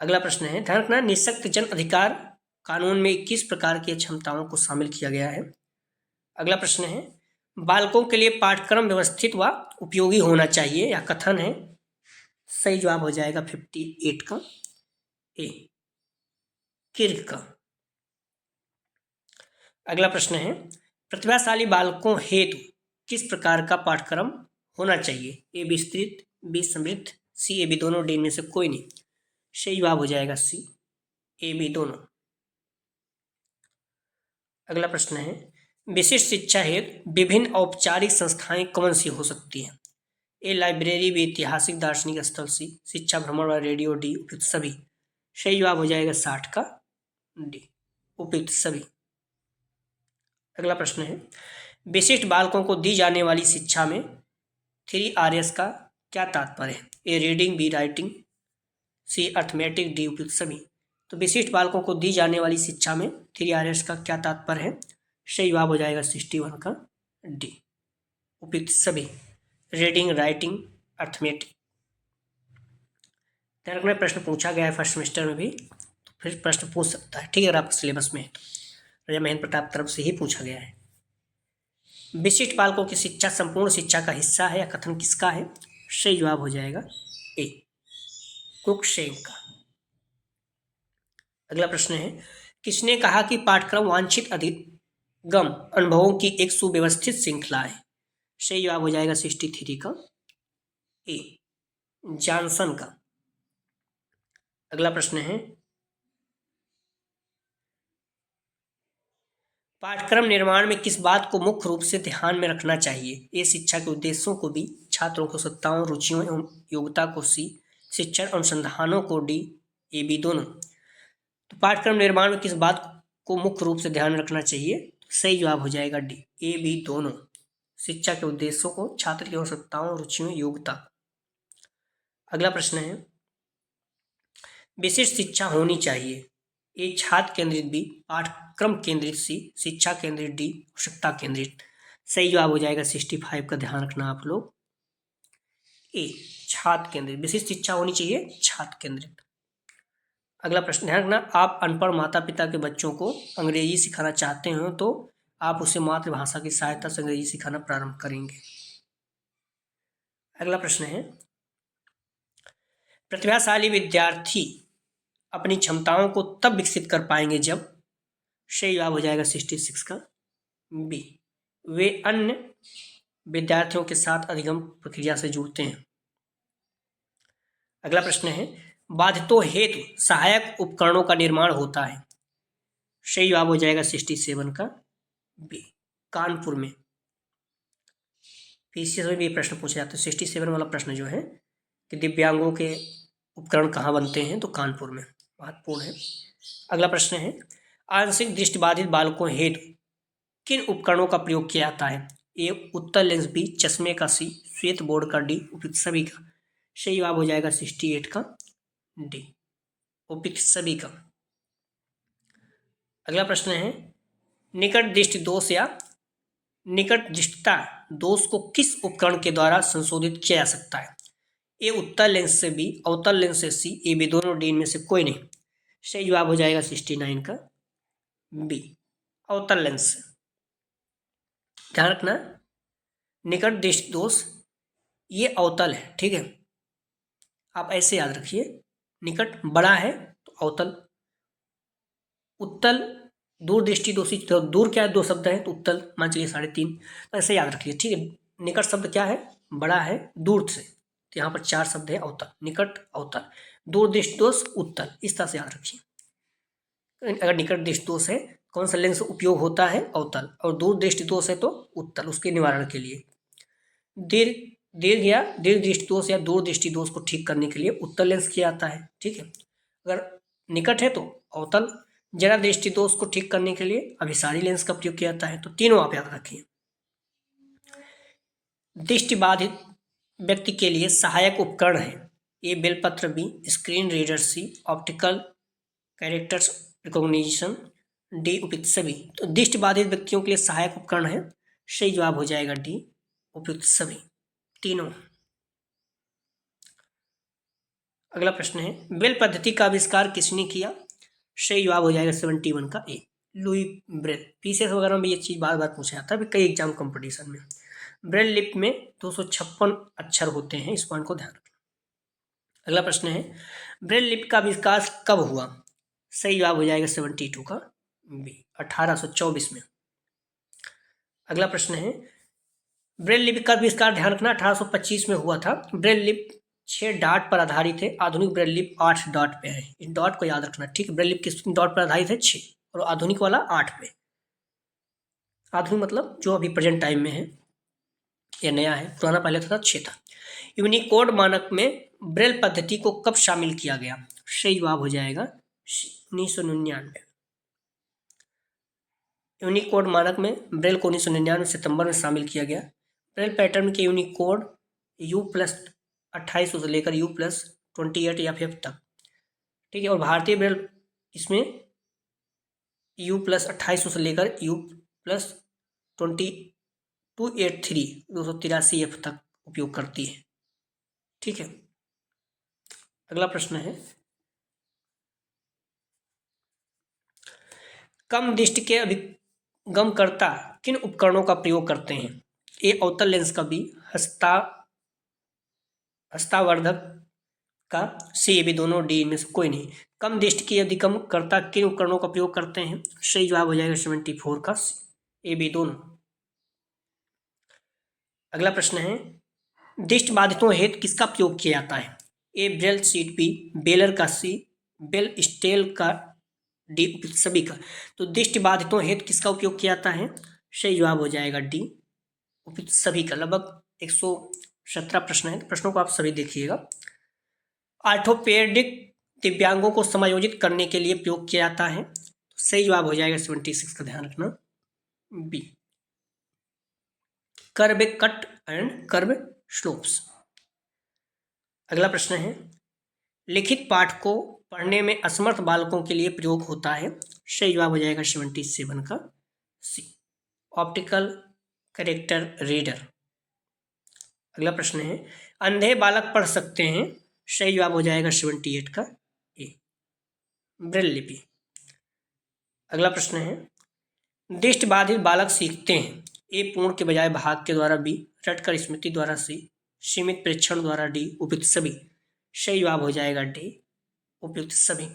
[SPEAKER 1] अगला प्रश्न है, ध्यान रखना, निःशक्त जन अधिकार कानून में किस प्रकार की क्षमताओं को शामिल किया गया है? अगला प्रश्न है, बालकों के लिए पाठ्यक्रम व्यवस्थित व उपयोगी होना चाहिए, यह कथन है। सही जवाब हो जाएगा 58 का ए, किर्क का। अगला प्रश्न है, प्रतिभाशाली बालकों हेतु किस प्रकार का पाठ्यक्रम होना चाहिए? ए विस्तृत, बी समृद्ध, सी ए बी दोनों, डी में से कोई नहीं। सही जवाब हो जाएगा सी, ए बी दोनों। अगला प्रश्न है, विशिष्ट शिक्षा हेतु विभिन्न औपचारिक संस्थाएं कौन सी हो सकती हैं? ए लाइब्रेरी, बी ऐतिहासिक दार्शनिक स्थल, सी शिक्षा भ्रमण व रेडियो, डी उपयुक्त सभी। सही जवाब हो जाएगा 60 का डी, उपयुक्त सभी। अगला प्रश्न है, विशिष्ट बालकों को दी जाने वाली शिक्षा में 3 Rs का क्या तात्पर्य है? A reading, B writing, C arithmetic, D उपयुक्त सभी। तो विशिष्ट बालकों को दी जाने वाली शिक्षा में 3 Rs का क्या तात्पर्य है? सही जवाब हो जाएगा 61 का डी, उपयुक्त सभी, रीडिंग, राइटिंग, अर्थमेटिक। ध्यान रखना, प्रश्न पूछा गया है फर्स्ट सेमेस्टर में भी, तो फिर प्रश्न पूछ सकता है, ठीक है, अगर आपके सिलेबस में है तो। राजा महेंद्र प्रताप तरफ से ही पूछा गया है। विशिष्ट बालकों की शिक्षा संपूर्ण शिक्षा का हिस्सा है, या कथन किसका है? सही जवाब हो जाएगा ए, कुकसेन का। अगला प्रश्न है, किसने कहा कि पाठ्यक्रम वांछित अधिगम अनुभवों की एक सुव्यवस्थित श्रृंखला है? सही जवाब हो जाएगा 63 का ए, जॉनसन का। अगला प्रश्न है, पाठ्यक्रम निर्माण में किस बात को मुख्य रूप से ध्यान में रखना चाहिए? ए शिक्षा के उद्देश्यों को, बी छात्रों की आवश्यकताओं, रुचियों एवं योग्यता को, सी शिक्षण अनुसंधानों को, डी ए बी दोनों। तो पाठ्यक्रम निर्माण में किस बात को मुख्य रूप से ध्यान में रखना चाहिए? तो सही जवाब हो जाएगा डी, ए बी दोनों, शिक्षा के उद्देश्यों को, छात्र की आवश्यकताओं, रुचियों, योग्यता। अगला प्रश्न है, विशिष्ट शिक्षा होनी चाहिए। ए छात्र केंद्रित, बी पाठ्यक्रम केंद्रित, सी शिक्षा केंद्रित, डी आवश्यकता केंद्रित। सही जवाब हो जाएगा 65 का, ध्यान रखना आप लोग ए, छात्र केंद्रित, विशिष्ट शिक्षा होनी चाहिए छात्र केंद्रित। अगला प्रश्न, ध्यान रखना, आप अनपढ़ माता पिता के बच्चों को अंग्रेजी सिखाना चाहते हो तो आप उसे मातृभाषा की सहायता से अंग्रेजी सिखाना प्रारंभ करेंगे। अगला प्रश्न है, प्रतिभाशाली विद्यार्थी अपनी क्षमताओं को तब विकसित कर पाएंगे जब। सही जवाब हो जाएगा 66 का बी, वे अन्य विद्यार्थियों के साथ अधिगम प्रक्रिया से जुड़ते हैं। अगला प्रश्न है, बाधितों हेतु सहायक उपकरणों का निर्माण होता है। सही जवाब हो जाएगा 67 का बी, कानपुर में। पीसीएस में भी ये प्रश्न पूछे जाते हैं। 67 वाला प्रश्न जो है कि दिव्यांगों के उपकरण कहाँ बनते हैं, तो कानपुर में, महत्वपूर्ण है। अगला प्रश्न है आंशिक दृष्टिबाधित बालकों हेतु किन उपकरणों का प्रयोग किया जाता है? ए उत्तल लेंस, बी चश्मे का, सी श्वेत बोर्ड का, डी उपयुक्त सभी का। सही जवाब हो जाएगा 68 का डी, उपयुक्त सभी का। अगला प्रश्न है निकट दृष्टि दोष या निकट दृष्टता दोष को किस उपकरण के द्वारा संशोधित किया जा सकता है? ए उत्तल लेंस से, बी अवतल लेंस से, सी ए बी दोनों, डी इनमें से कोई नहीं। सही जवाब हो जाएगा 69 का बी, अवतल लेंस से। ध्यान रखना निकट दृष्टि दोष ये अवतल है, ठीक है, आप ऐसे याद रखिए। निकट बड़ा है तो अवतल, उत्तल दूर दृष्टि दोषी, तो दूर क्या है, दो शब्द है तो उत्तल मान चलिए 3.5, तो ऐसे याद रखिए, ठीक है। निकट शब्द क्या है, बड़ा है दूर से, तो यहाँ पर 4 शब्द है अवतल, निकट अवतल, दूर दृष्टि दोष उत्तल, इस तरह से याद रखिए। अगर निकट दृष्टि दोष है कौन सा लेंस उपयोग होता है, अवतल, और दूर दृष्टि दोष है तो उत्तल, उसके निवारण के लिए। दीर्घ दृष्टि दोष या दूर दृष्टि दोष को ठीक करने के लिए उत्तल लेंस किया जाता है, ठीक है। अगर निकट है तो अवतल, जरा दृष्टि दोष को ठीक करने के लिए अभिसारी लेंस का प्रयोग किया जाता है। तो तीनों आप याद रखिए। दृष्टि बाधित व्यक्ति के लिए सहायक उपकरण है ए बेलपत्र, B screen reader, C optical characters recognition, D उपयुक्त सभी। तो दृष्टि बाधित व्यक्तियों के लिए सहायक उपकरण है, सही जवाब हो जाएगा डी, उपयुक्त सभी, तीनों। अगला प्रश्न है बेल पद्धति का आविष्कार किसने किया? सही जवाब हो जाएगा 71 का ए, लुई ब्रेल। पीसीएस वगैरह में ये चीज बार बार पूछा जाता है कई एग्जाम कंपटीशन में। ब्रेल लिप में 256 अक्षर होते हैं, इस पॉइंट को ध्यान रखना। अगला प्रश्न है ब्रेल लिप का आविष्कार कब हुआ? सही जवाब हो जाएगा 72 का बी, 1824 में। अगला प्रश्न है ब्रेल लिपि का आविष्कार, ध्यान रखना, 1825 में हुआ था। ब्रेल लिप 6 डॉट पर आधारित है, आधुनिक ब्रेल लिप 8 डॉट पे है। इन डॉट को याद रखना, ठीक है। ब्रेल लिप किस डॉट पर आधारित है? 6, और आधुनिक वाला 8 पे। आधुनिक मतलब जो अभी प्रेजेंट टाइम में है या नया है, पुराना पहले था 6 था। यूनिकोड मानक में ब्रेल पद्धति को कब शामिल किया गया? सही जवाब हो जाएगा 1999। यूनिकोड मानक में ब्रेल को 1999 सितंबर में शामिल किया गया। ब्रेल पैटर्न के यूनिकोड U+28 से लेकर U+28 या 5 तक, ठीक है। और भारतीय ब्रेल इसमें U+28 से लेकर U+283 283F तक उपयोग करती है, ठीक है। अगला प्रश्न है कम दृष्टि के अभिगमकर्ता किन उपकरणों का प्रयोग करते हैं? ए अवतल लेंस का, बी हस्तावर्धक का, सी ए बी दोनों, डी इनमें से कोई नहीं। कम दृष्टि के अधिगमकर्ता किन उपकरणों का प्रयोग करते हैं? सही जवाब हो जाएगा 74 का ए बी दोनों। अगला प्रश्न है दृष्टि बाधितों हेतु किसका प्रयोग किया जाता है? ए ब्रेल शीट, बी बेलर का, सी बेल स्टेल का, डी उपयुक्त सभी का। तो दृष्टि बाधितों हेतु किसका उपयोग किया जाता है? सही जवाब हो जाएगा डी, उपयुक्त सभी का। लगभग 117 प्रश्न है, प्रश्नों को आप सभी देखिएगा। ऑर्थोपेडिक दिव्यांगों को समायोजित करने के लिए प्रयोग किया जाता है, तो सही जवाब हो जाएगा 76 का, ध्यान रखना B, curve cut and curve slopes. अगला प्रश्न है लिखित पाठ को पढ़ने में असमर्थ बालकों के लिए प्रयोग होता है, सही जवाब हो जाएगा 77 का सी, ऑप्टिकल कैरेक्टर रीडर। अगला प्रश्न है अंधे बालक पढ़ सकते हैं, सही जवाब हो जाएगा 78 का ए, ब्रेल लिपि। अगला प्रश्न है दृष्टि बाधित बालक सीखते हैं, ए पूर्ण के बजाय भाग के द्वारा, बी रटकर स्मृति द्वारा, सी सीमित प्रेक्षण द्वारा, डी उपयुक्त सभी। सही जवाब हो जाएगा डी, उपयुक्त सभी।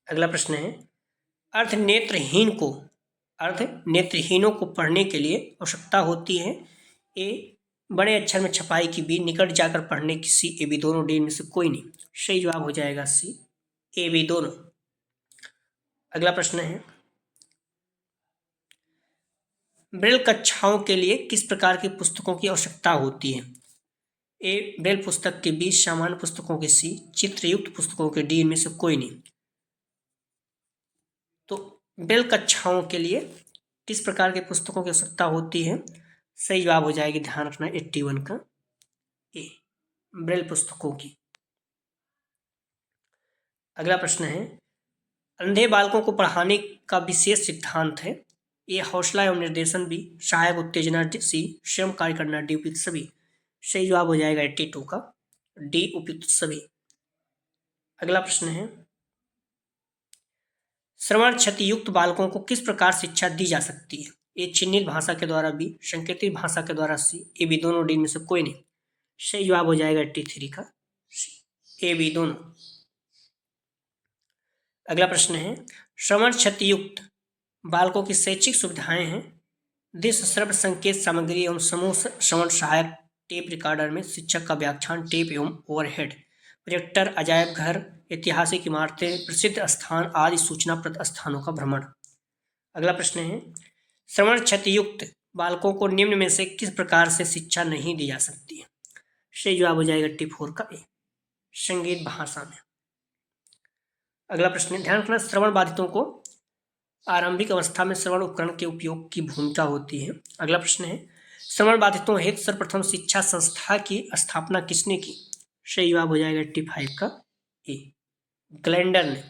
[SPEAKER 1] अगला प्रश्न है अर्धनेत्रहीनों को पढ़ने के लिए आवश्यकता होती है, ए बड़े अक्षर में छपाई की, बी निकट जाकर पढ़ने की, सी ए बी दोनों, डी में से कोई नहीं। सही जवाब हो जाएगा सी ए बी दोनों। अगला प्रश्न है ब्रेल कक्षाओं के लिए किस प्रकार की पुस्तकों की आवश्यकता होती है? ए ब्रेल पुस्तक के बी, सामान्य पुस्तकों के सी, चित्रयुक्त पुस्तकों के डी, इनमें से कोई नहीं। तो ब्रेल कक्षाओं के लिए किस प्रकार के पुस्तकों की आवश्यकता होती है? सही जवाब हो जाएगी, ध्यान रखना, 81 का ए, ब्रेल पुस्तकों की। अगला प्रश्न है, अंधे बालकों को पढ़ाने का विशेष सिद्धांत है। ए हौसला एवं निर्देशन, बी सहायक उत्तेजना, सी स्वयं कार्य करना, डी उपयुक्त सभी। सही जवाब हो जाएगा 82 का डी, उपयुक्त सभी। अगला प्रश्न है, श्रवण क्षति युक्त बालकों को किस प्रकार शिक्षा दी जा सकती है? ए चिन्हित भाषा के द्वारा, बी संकेतित भाषा के द्वारा, सी ए बी दोनों, डी में से कोई नहीं। सही जवाब हो जाएगा 83 का सी, ए बी दोनों। अगला प्रश्न है, श्रवण क्षति युक्त बालकों की शैक्षिक सुविधाएं हैं। दृश्य श्रव्य संकेत सामग्री एवं समूह श्रवण सहायक, टेप रिकॉर्डर में शिक्षक का व्याख्यान, टेप एवं ओवरहेड, प्रोजेक्टर, अजायब घर, ऐतिहासिक इमारतें, प्रसिद्ध स्थान आदि सूचनाप्रद स्थानों का भ्रमण। अगला प्रश्न है, श्रवण क्षतियुक्त बालकों को निम्न में से किस प्रकार से शिक्षा नहीं दी जा सकती है? सही जवाब हो जाएगा 84 का ए, संगीत भाषा में। अगला प्रश्न है, ध्यान रखना, श्रवण बाधितों को आरंभिक अवस्था में श्रवण उपकरण के उपयोग की भूमिका होती है। अगला प्रश्न है, श्रवण बाधितों हेतु सर्वप्रथम शिक्षा संस्था की स्थापना किसने की? सही जवाब हो जाएगा 85 का ए, ग्लैंडर ने।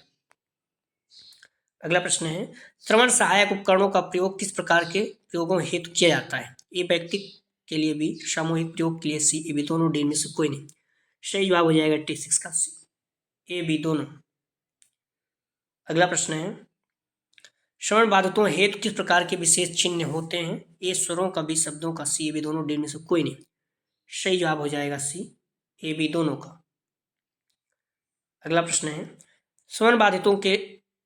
[SPEAKER 1] अगला प्रश्न है, श्रवण सहायक उपकरणों का प्रयोग किस प्रकार के प्रयोगों हेतु किया जाता है? ए व्यक्ति के लिए, बी सामूहिक प्रयोग के लिए, सी ए बी दोनों, डी में से कोई नहीं। सही जवाब हो जाएगा 86 का सी, ए बी दोनों। अगला प्रश्न है, श्रवण बाधितों हेतु किस प्रकार के विशेष चिन्ह होते हैं? ए स्वरों का, बी शब्दों का, सी ए बी दोनों, डी में से कोई नहीं। सही जवाब हो जाएगा सी, ए बी दोनों का। अगला प्रश्न है, श्रवण बाधितों के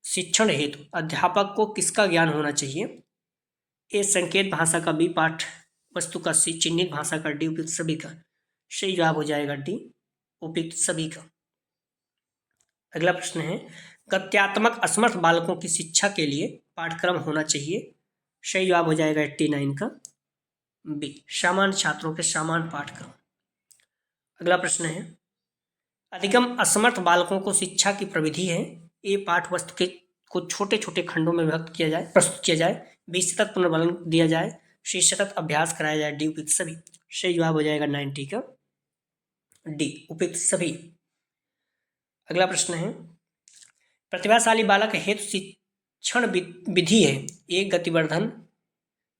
[SPEAKER 1] शिक्षण हेतु अध्यापक को किसका ज्ञान होना चाहिए? ए संकेत भाषा का, बी पाठ वस्तु का, सी चिन्हित भाषा का, डी उपयुक्त सभी का। सही जवाब हो जाएगा डी, उपयुक्त सभी का। अगला प्रश्न है, गत्यात्मक असमर्थ बालकों की शिक्षा के लिए पाठ्यक्रम होना चाहिए। सही जवाब हो जाएगा 89 का बी, सामान्य छात्रों के समान पाठ्यक्रम। अगला प्रश्न है, अधिगम असमर्थ बालकों को शिक्षा की प्रविधि है। ए पाठ वस्तु के को छोटे छोटे खंडों में विभक्त किया जाए, प्रस्तुत किया जाए, बी सतत पुनर्बलन दिया जाए, सी सतत अभ्यास कराया जाए, डी उपयुक्त सभी। सही जवाब हो जाएगा 90 का डी, उपयुक्त सभी। अगला प्रश्न है, प्रतिभाशाली बालक हेतु शिक्षण विधि है। ए गतिवर्धन,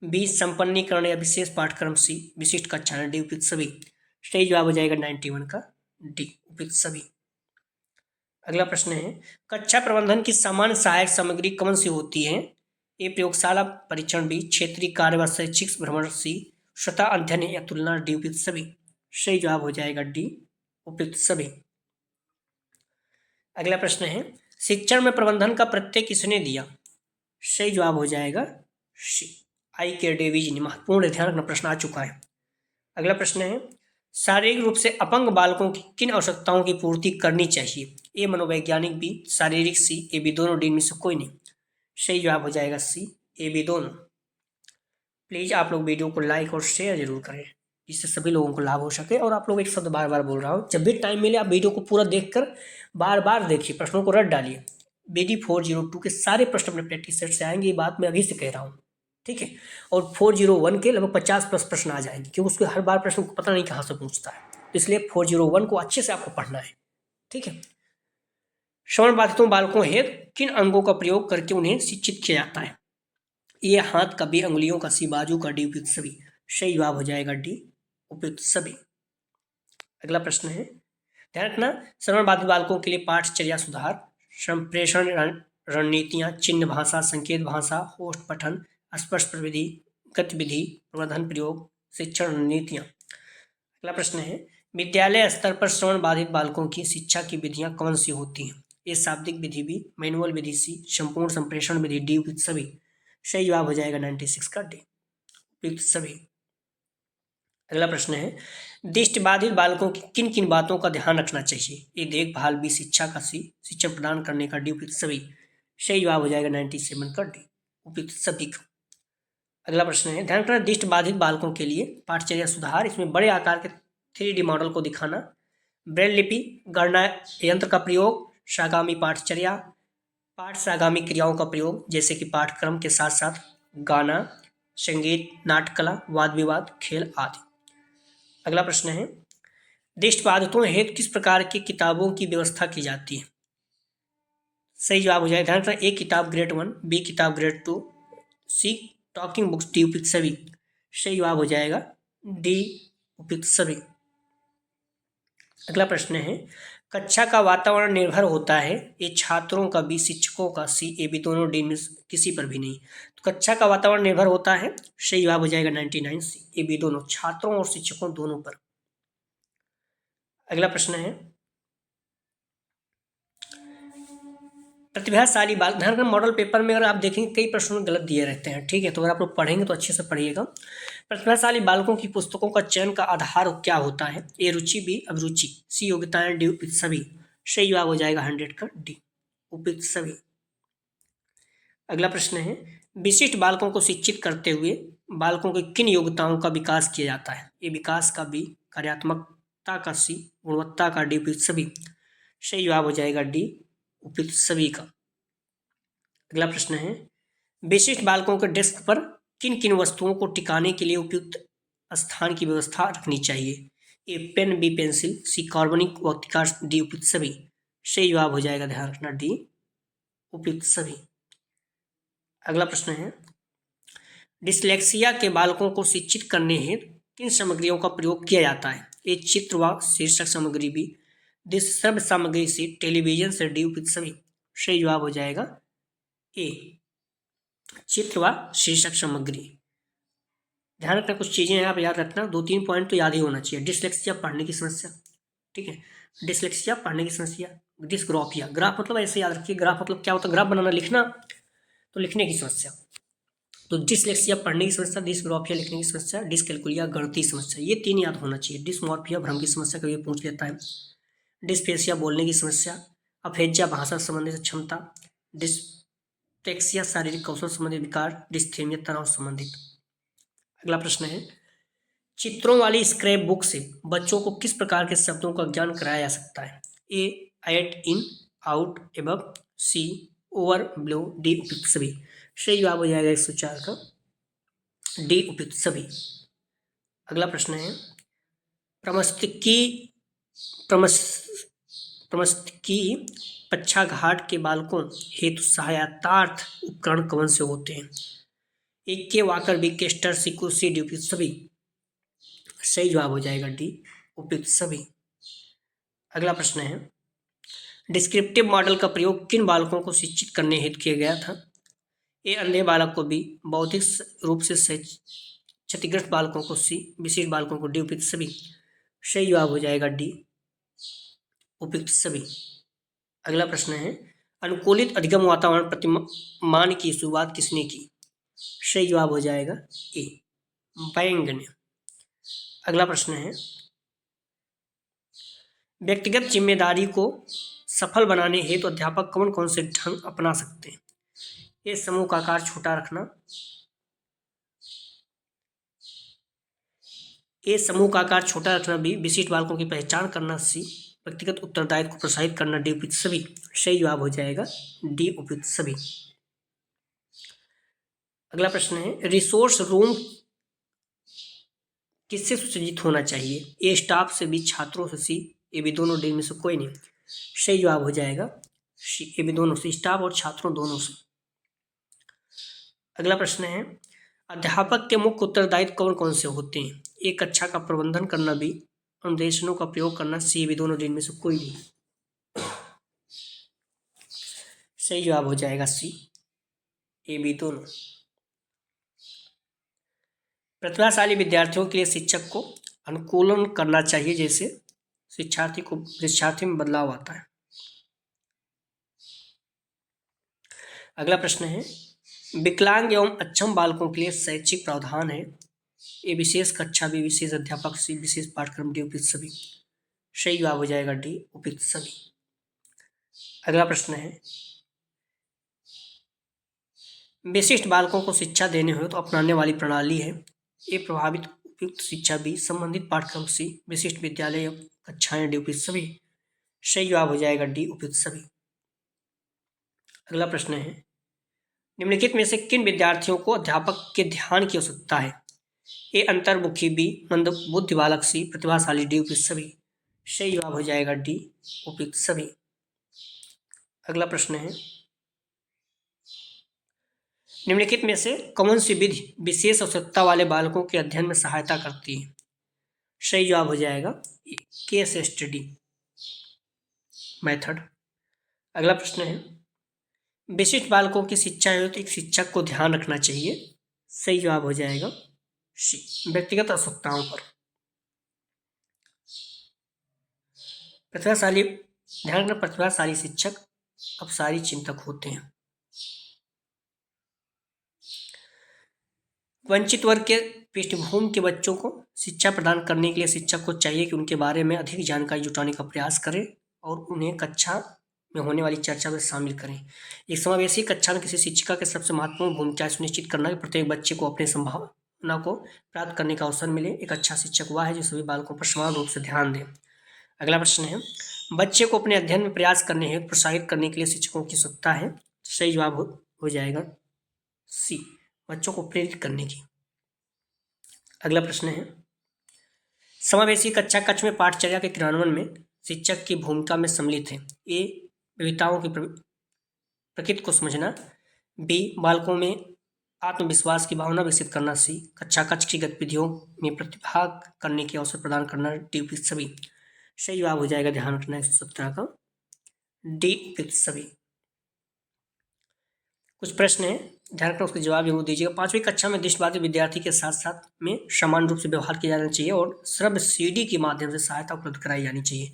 [SPEAKER 1] बी संपन्नीकरण या विशेष पाठ्यक्रम, सी विशिष्ट कक्षा, डी उपयुक्त सभी। सही जवाब हो जाएगा 91 का डी, उपयुक्त सभी। अगला प्रश्न है, कक्षा प्रबंधन की सामान्य सहायक सामग्री कौन सी होती है? ए प्रयोगशाला परीक्षण, बी क्षेत्रीय कार्य व शैक्षिक भ्रमण, सी स्वतः अध्ययन या तुलना, डी उपयुक्त सभी। सही जवाब हो जाएगा डी, उपयुक्त सभी। अगला प्रश्न है, शिक्षण में प्रबंधन का प्रत्यय किसने दिया? सही जवाब हो जाएगा सी, आई के डेविज ने। महत्वपूर्ण ध्यान रखना, प्रश्न आ चुका है। अगला प्रश्न है, शारीरिक रूप से अपंग बालकों की किन आवश्यकताओं की पूर्ति करनी चाहिए? ए मनोवैज्ञानिक, बी शारीरिक, सी ए बी दोनों, डी में से कोई नहीं। सही जवाब हो जाएगा सी, ए बी दोनों। प्लीज आप लोग वीडियो को लाइक और शेयर जरूर करें, जिससे सभी लोगों को लाभ हो सके। और आप लोग एक शब्द बार बार बोल रहा हूँ, जब भी टाइम मिले आप वीडियो को पूरा देखकर बार बार देखिए, प्रश्नों को रट डालिए। BD 402 के सारे प्रश्न अपने प्रैक्टिस सेट से आएंगे, ये बात मैं अभी से कह रहा हूँ, ठीक है। और 401 के लगभग 50+ प्रश्न आ जाएंगे, क्योंकि उसके हर बार प्रश्न को पता नहीं कहाँ से पूछता है, इसलिए 401 को अच्छे से आपको पढ़ना है, ठीक है। श्रवण बाधितों बालकों हेतु किन अंगों का प्रयोग करके उन्हें शिक्षित किया जाता है? ये हाथ का, बी अंगुलियों का, सी बाजू का, डी उपयुक्त सभी। सही जवाब हो जाएगा डी, उपयुक्त सभी। अगला प्रश्न है, ध्यान रखना, श्रवण बाधित बालकों के लिए पाठचर्या सुधार, संप्रेषण रणनीतियां, चिन्ह भाषा, संकेत भाषा, होस्ट पठन, स्पर्श प्रविधि, गतिविधि, प्रबंधन प्रयोग, शिक्षण रणनीतियां। अगला प्रश्न है, विद्यालय स्तर पर श्रवण बाधित बालकों की शिक्षा की विधियां कौन सी होती हैं? ए शाब्दिक विधि, बी मैनुअल विधि, सी संपूर्ण संप्रेषण विधि, डी उपयुक्त सभी। सही जवाब हो जाएगा 96 का डी, उपयुक्त सभी। अगला प्रश्न है, दृष्टिबाधित बालकों की किन किन बातों का ध्यान रखना चाहिए? ए देखभाल, बी शिक्षा का, सी शिक्षा प्रदान करने का, डी उपयुक्त सभी। सही जवाब हो जाएगा 97 का डी, उपयुक्त सभी का। अगला प्रश्न है, ध्यान रखना दृष्टि बाधित बालकों के लिए पाठचर्या सुधार, इसमें बड़े आकार के 3D मॉडल को दिखाना, ब्रेल लिपि, गणना यंत्र का प्रयोग, सागामी पाठचर्या, पाठ सागामी क्रियाओं का प्रयोग जैसे कि पाठ्यक्रम के साथ साथ गाना, संगीत, नाट्यकला, वाद विवाद, खेल आदि। अगला प्रश्न है, दृष्टिबाधितों हेतु किस प्रकार की किताबों की व्यवस्था की जाती है? सही जवाब हो जाएगा, ध्यान रखना ए किताब ग्रेड 1, बी किताब grade 2, see talking books D उपयुक्त सभी। सही जवाब हो जाएगा डी उपयुक्त सभी। अगला प्रश्न है, कक्षा का वातावरण निर्भर होता है ए छात्रों का, बी शिक्षकों का, सी ए बी दोनों, डी में किसी पर भी नहीं। तो कक्षा का वातावरण निर्भर होता है, सही जवाब हो जाएगा 99, सी ए बी दोनों, छात्रों और शिक्षकों दोनों पर। अगला प्रश्न है, प्रतिभाशाली बाल, ध्यान रखना मॉडल पेपर में अगर आप देखेंगे कई प्रश्न गलत दिए रहते हैं, ठीक है, तो अगर आप लोग पढ़ेंगे तो अच्छे से पढ़िएगा। प्रतिभाशाली बालकों की पुस्तकों का चयन का आधार क्या होता है? ए रुचि, बी अभिरुचि, सी योग्यताएं, डी उपयुक्त सभी। सही जवाब हो जाएगा 100 का डी उपयुक्त सभी। अगला प्रश्न है, विशिष्ट बालकों को शिक्षित करते हुए बालकों की किन योग्यताओं का विकास किया जाता है? ए विकास का, बी कार्यात्मकता का, सी गुणवत्ता का, डी उपयुक्त सभी। सही जवाब हो जाएगा डी उपयुक्त सभी का। अगला प्रश्न है, विशिष्ट बालकों के डेस्क पर किन किन वस्तुओं को टिकाने के लिए उपयुक्त स्थान की व्यवस्था रखनी चाहिए? ए पेन, बी पेंसिल, सी कार्बनिक वर्तिका, डी उपयुक्त सभी। सही जवाब हो जाएगा, ध्यान रखना डी उपयुक्त सभी। अगला प्रश्न है, डिसलेक्सिया के बालकों को शिक्षित करने हेतु किन सामग्रियों का प्रयोग किया जाता है? ए चित्र व शीर्षक सामग्री, बी दृश्य श्रव्य सामग्री, सी टेलीविजन से, डी उपयुक्त सभी। सही जवाब हो जाएगा ए चित्र व शीर्षक सामग्री। ध्यान रखना कुछ चीजें हैं, आप याद रखना, 2-3 पॉइंट तो याद ही होना चाहिए। डिसलेक्सिया पढ़ने की समस्या, ठीक है, डिसलेक्सिया पढ़ने की समस्या, डिसग्राफिया, ग्राफ मतलब ऐसे याद रखिए, ग्राफ मतलब क्या होता है, ग्राफ बनाना लिखना, तो लिखने की समस्या। तो डिसलेक्सिया पढ़ने की समस्या, डिसग्राफिया लिखने की समस्या, डिसकैलकुलिया गणितीय समस्या, ये 3 याद होना चाहिए। डिसमॉर्फिया भ्रम की समस्या कभी पूछ लेता है, डिस्पेसिया बोलने की समस्या, अफेजिया भाषा संबंधित क्षमता, डिस्पेक्सिया शारीरिक कौशल संबंधित विकार, डिस्थेमिया तनाव संबंधित। अगला प्रश्न है, चित्रों वाली स्क्रैप बुक से बच्चों को किस प्रकार के शब्दों का ज्ञान कराया जा सकता है? ए एट, इन, आउट, एबव, सी ओवर, बिलो, डी उपयुक्त सभी। सही जवाब हो जाएगा 104 का डी उपयुक्त सभी। अगला प्रश्न है, प्रमस्तिकी पक्षाघात के बालकों हेतु सहायतार्थ उपकरण कौन से होते हैं? ए के वाकर, बी केस्टर, सी कुर्सी, डी उपयुक्त सभी। सही जवाब हो जाएगा डी उपयुक्त सभी। अगला प्रश्न है, डिस्क्रिप्टिव मॉडल का प्रयोग किन बालकों को शिक्षित करने हेतु किया गया था? ए अंधे बालक को, बी बौद्धिक रूप से क्षतिग्रस्त बालकों को, सी विशिष्ट बालकों को, डी उपयुक्त सभी। सही जवाब हो जाएगा डी उपयुक्त सभी। अगला प्रश्न है, अनुकूलित अधिगम वातावरण प्रतिमान की शुरुआत किसने की? सही जवाब हो जाएगा ए बैंग ने। अगला प्रश्न है, व्यक्तिगत जिम्मेदारी को सफल बनाने हेतु अध्यापक कौन कौन से ढंग अपना सकते हैं? ए समूह का आकार छोटा रखना, ए समूह का आकार छोटा रखना, बी विशिष्ट बालकों की पहचान करना, सी व्यक्तिगत उत्तरदायित्व को प्रोत्साहित करना, डी उपयुक्त सभी। सही जवाब हो जाएगा डी उपयुक्त सभी। अगला प्रश्न है, रिसोर्स रूम किससे सुसज्जित होना चाहिए? ए स्टाफ से, बी छात्रों से, सी ए बी दोनों, डी में से कोई नहीं। सही जवाब हो जाएगा सी ए बी दोनों से, स्टाफ और छात्रों दोनों से। अगला प्रश्न है, अध्यापक के मुख्य उत्तरदायित्व कौन कौन से होते हैं? ए कक्षा का प्रबंधन करना, बी अनुदेशनों का प्रयोग करना, सी ए बी दोनों, डी में से कोई नहीं। सही जवाब हो जाएगा सी ए बी दोनों। प्रतिभाशाली विद्यार्थियों के लिए शिक्षक को अनुकूलन करना चाहिए, जैसे शिक्षार्थी में बदलाव आता है। अगला प्रश्न है, विकलांग एवं अक्षम बालकों के लिए शैक्षिक प्रावधान है? ए विशेष कक्षा, बी विशेष अध्यापक, सी विशेष पाठ्यक्रम, डी उपयुक्त सभी। सही जवाब हो जाएगा डी उपयुक्त सभी। अगला प्रश्न है, विशिष्ट बालकों को शिक्षा देने हो तो अपनाने वाली प्रणाली है। ए प्रभावित उपयुक्त शिक्षा। बी संबंधित पाठ्यक्रम। सी विशिष्ट विद्यालय कक्षाएं डी उपयुक्त सभी। सही जवाब हो जाएगा डी उपयुक्त सभी। अगला प्रश्न है, निम्नलिखित में से किन विद्यार्थियों को अध्यापक के ध्यान की आवश्यकता है? ए अंतर्मुखी। बी मंदबुद्धि बालक। सी प्रतिभाशाली। डी उपयुक्त सभी। सही जवाब हो जाएगा डी उपयुक्त सभी। अगला प्रश्न है, निम्नलिखित में से कौन सी विधि विशेष आवश्यकता वाले बालकों के अध्ययन में सहायता करती है? सही जवाब हो जाएगा केस स्टडी मेथड। अगला प्रश्न है, विशिष्ट बालकों की शिक्षा है तो एक शिक्षक को ध्यान रखना चाहिए। सही जवाब हो जाएगा सी व्यक्तिगत आवश्यकताओं पर। प्रतिभाशाली, ध्यान रखना प्रतिभाशाली शिक्षक अपसारी चिंतक होते हैं। वंचित वर्ग के पृष्ठभूमि के बच्चों को शिक्षा प्रदान करने के लिए शिक्षक को चाहिए कि उनके बारे में अधिक जानकारी जुटाने का प्रयास करें और उन्हें कक्षा में होने वाली चर्चा में शामिल करें। एक समावेशी कक्षा में किसी शिक्षिका के सबसे महत्वपूर्ण भूमिका सुनिश्चित करना कि प्रत्येक बच्चे को अपनी संभावना को प्राप्त करने का अवसर मिले। एक अच्छा शिक्षक वह है जो सभी बालकों पर समान रूप से ध्यान दे। अगला प्रश्न है, बच्चे को अपने अध्ययन में प्रयास करने हेतु प्रोत्साहित करने के लिए शिक्षकों की आवश्यकता है। सही जवाब हो जाएगा सी बच्चों को प्रेरित करने की। अगला प्रश्न है, समावेशी कक्षा कक्ष में पाठचर्या के क्रियान्वयन में शिक्षक की भूमिका में सम्मिलित है। ए विविधताओं की प्रकृति को समझना। बी बालकों में आत्मविश्वास की भावना विकसित करना। सी कक्षा कक्ष की गतिविधियों में प्रतिभाग करने के अवसर प्रदान करना। डी उपयुक्त सभी। सही जवाब हो जाएगा, ध्यान रखना 117 का डी उपयुक्त सभी। कुछ प्रश्न है, ध्यान रखना उसके जवाब जरूर दीजिएगा। 5वीं कक्षा में दृष्टिबाधित विद्यार्थी के साथ साथ में समान रूप से व्यवहार किया जाना चाहिए और श्रव्य सीडी के माध्यम से सहायता उपलब्ध कराई जानी चाहिए।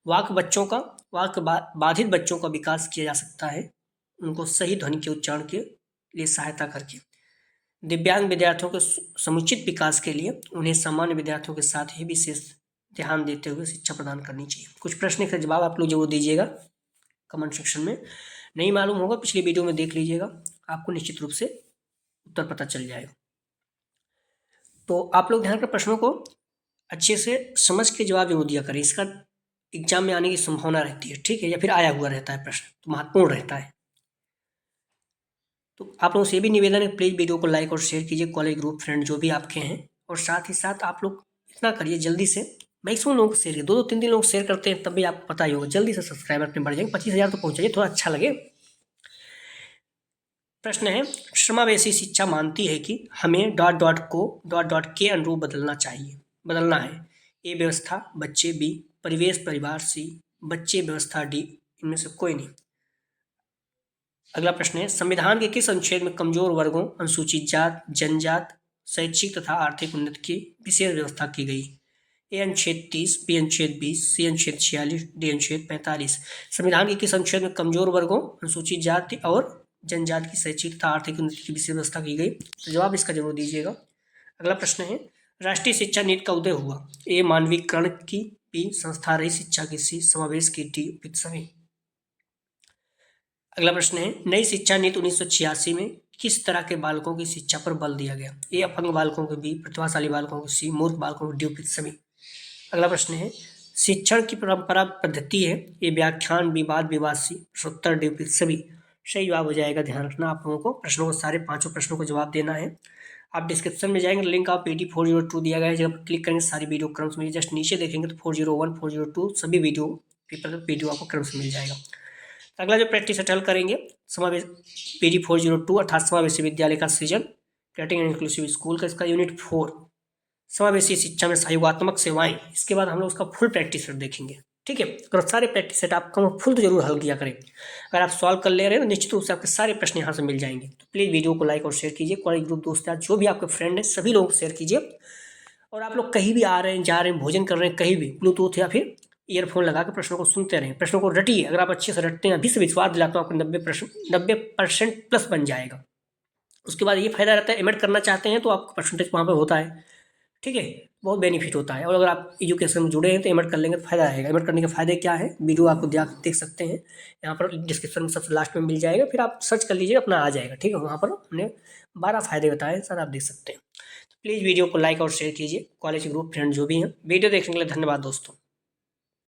[SPEAKER 1] वाक्य बाधित बच्चों का विकास किया जा सकता है उनको सही ध्वनि के उच्चारण के लिए सहायता करके। दिव्यांग विद्यार्थियों के समुचित विकास के लिए उन्हें सामान्य विद्यार्थियों के साथ ही विशेष ध्यान देते हुए शिक्षा प्रदान करनी चाहिए। कुछ प्रश्न का जवाब आप लोग जरूर दीजिएगा कमेंट सेक्शन में। नहीं मालूम होगा पिछली वीडियो में देख लीजिएगा, आपको निश्चित रूप से उत्तर पता चल जाएगा। तो आप लोग ध्यान कर प्रश्नों को अच्छे से समझ के जवाब जरूर दिया करें। इसका एग्जाम में आने की संभावना रहती है, ठीक है, या फिर आया हुआ रहता है प्रश्न, तो महत्वपूर्ण रहता है। तो आप लोगों से ये भी निवेदन है, प्लीज़ वीडियो को लाइक और शेयर कीजिए, कॉलेज ग्रुप फ्रेंड जो भी आपके हैं, और साथ ही साथ आप लोग इतना करिए जल्दी से मैक्सिमम लोगों को शेयर कीजिए। 2-2 3-3 लोग शेयर करते हैं तब भी आपको पता ही होगा, जल्दी से सब्सक्राइबर अपने बढ़ जाएंगे। 25,000 तो पहुँचाइए, थोड़ा अच्छा लगे। प्रश्न है, समावेशी शिक्षा मानती है कि हमें के अनुरूप बदलना है। ए व्यवस्था, बच्चे। बी परिवेश परिवार। सी बच्चे व्यवस्था। डी इनमें से कोई नहीं। अगला प्रश्न है, संविधान के किस अनुच्छेद में कमजोर वर्गों, अनुसूचित जात, जनजात, शैक्षिक तथा आर्थिक उन्नति की विशेष व्यवस्था की गई? ए अनुच्छेद 30। बी अनुच्छेद 20। सी अनुच्छेद 46। डी अनुच्छेद 45। संविधान के किस अनुच्छेद में कमजोर वर्गों, अनुसूचित जाति और जनजाति की शैक्षिक तथा आर्थिक उन्नति की विशेष व्यवस्था की गई? तो जवाब इसका जरूर दीजिएगा। अगला प्रश्न है, राष्ट्रीय शिक्षा नीति का उदय हुआ? ए मानवीकरण की। बी संस्था रही शिक्षा की। सी समावेश की। डी उपयुक्त सभी। अगला प्रश्न है, नई शिक्षा नीति 1986 में किस तरह के बालकों की शिक्षा पर बल दिया गया? ए अपंग बालकों के। बी प्रतिभाशाली बालकों के। सी मूर्ख बालकों के। डी उपयुक्त सभी। अगला प्रश्न है, शिक्षण की परंपरा पद्धति है? ए व्याख्यान। बी वाद विवाद। सी प्रश्नोत्तर। डी उपयुक्त सभी। सही जवाब हो जाएगा, ध्यान रखना आप लोगों को प्रश्नों को, सारे 5 प्रश्नों को जवाब देना है। आप डिस्क्रिप्शन में जाएंगे, लिंक आप PD 402 दिया गया है, जब क्लिक करेंगे सारी वीडियो क्रम से मिल, जस्ट नीचे देखेंगे तो 401 402 सभी वीडियो पेपर का पीडीओ आपको क्रम से मिल जाएगा। अगला जो प्रैक्टिस हल करेंगे, समावेश PD 402 अर्थात समावेशी विद्यालय का सृजन, क्रिएटिंग एंड इंक्लूसिव स्कूल का, इसका यूनिट 4 समावेशी शिक्षा में सहयोगात्मक सेवाएं। इसके बाद हम लोग उसका फुल प्रैक्टिस सेट देखेंगे, ठीक है। अगर सारे प्रैक्टिस सेट आपका फुल तो जरूर हल किया करें। अगर आप सॉल्व कर ले रहे हैं तो निश्चित रूप से आपके सारे प्रश्न यहाँ से मिल जाएंगे। तो प्लीज़ वीडियो को लाइक और शेयर कीजिए, कॉलेज ग्रुप दोस्त जो भी आपके फ्रेंड हैं सभी लोगों को शेयर कीजिए। और आप लोग कहीं भी आ रहे हैं, जा रहे हैं, भोजन कर रहे हैं, कहीं भी ब्लूटूथ या फिर ईयरफोन लगा कर प्रश्नों को सुनते रहें, प्रश्नों को रटिए। अगर आप अच्छे से रटते हैं, अभी से विश्वास दिलाता हूँ आपको 90% प्लस बन जाएगा। उसके बाद ये फायदा रहता है, एमिट करना चाहते हैं तो आपका परसेंटेज वहाँ पर होता है, ठीक है, बहुत बेनिफिट होता है। और अगर आप एजुकेशन में जुड़े हैं तो एमएड कर लेंगे तो फ़ायदा रहेगा। एमएड करने के फ़ायदे क्या है, वीडियो आपको देख सकते हैं, यहाँ पर डिस्क्रिप्शन में सबसे लास्ट में मिल जाएगा, फिर आप सर्च कर लीजिए, अपना आ जाएगा। ठीक है, वहाँ पर हमने 12 फ़ायदे बताए सर, आप देख सकते हैं। तो प्लीज़ वीडियो को लाइक और शेयर कीजिए, कॉलेज ग्रुप फ्रेंड जो भी हैं। वीडियो देखने के लिए धन्यवाद दोस्तों।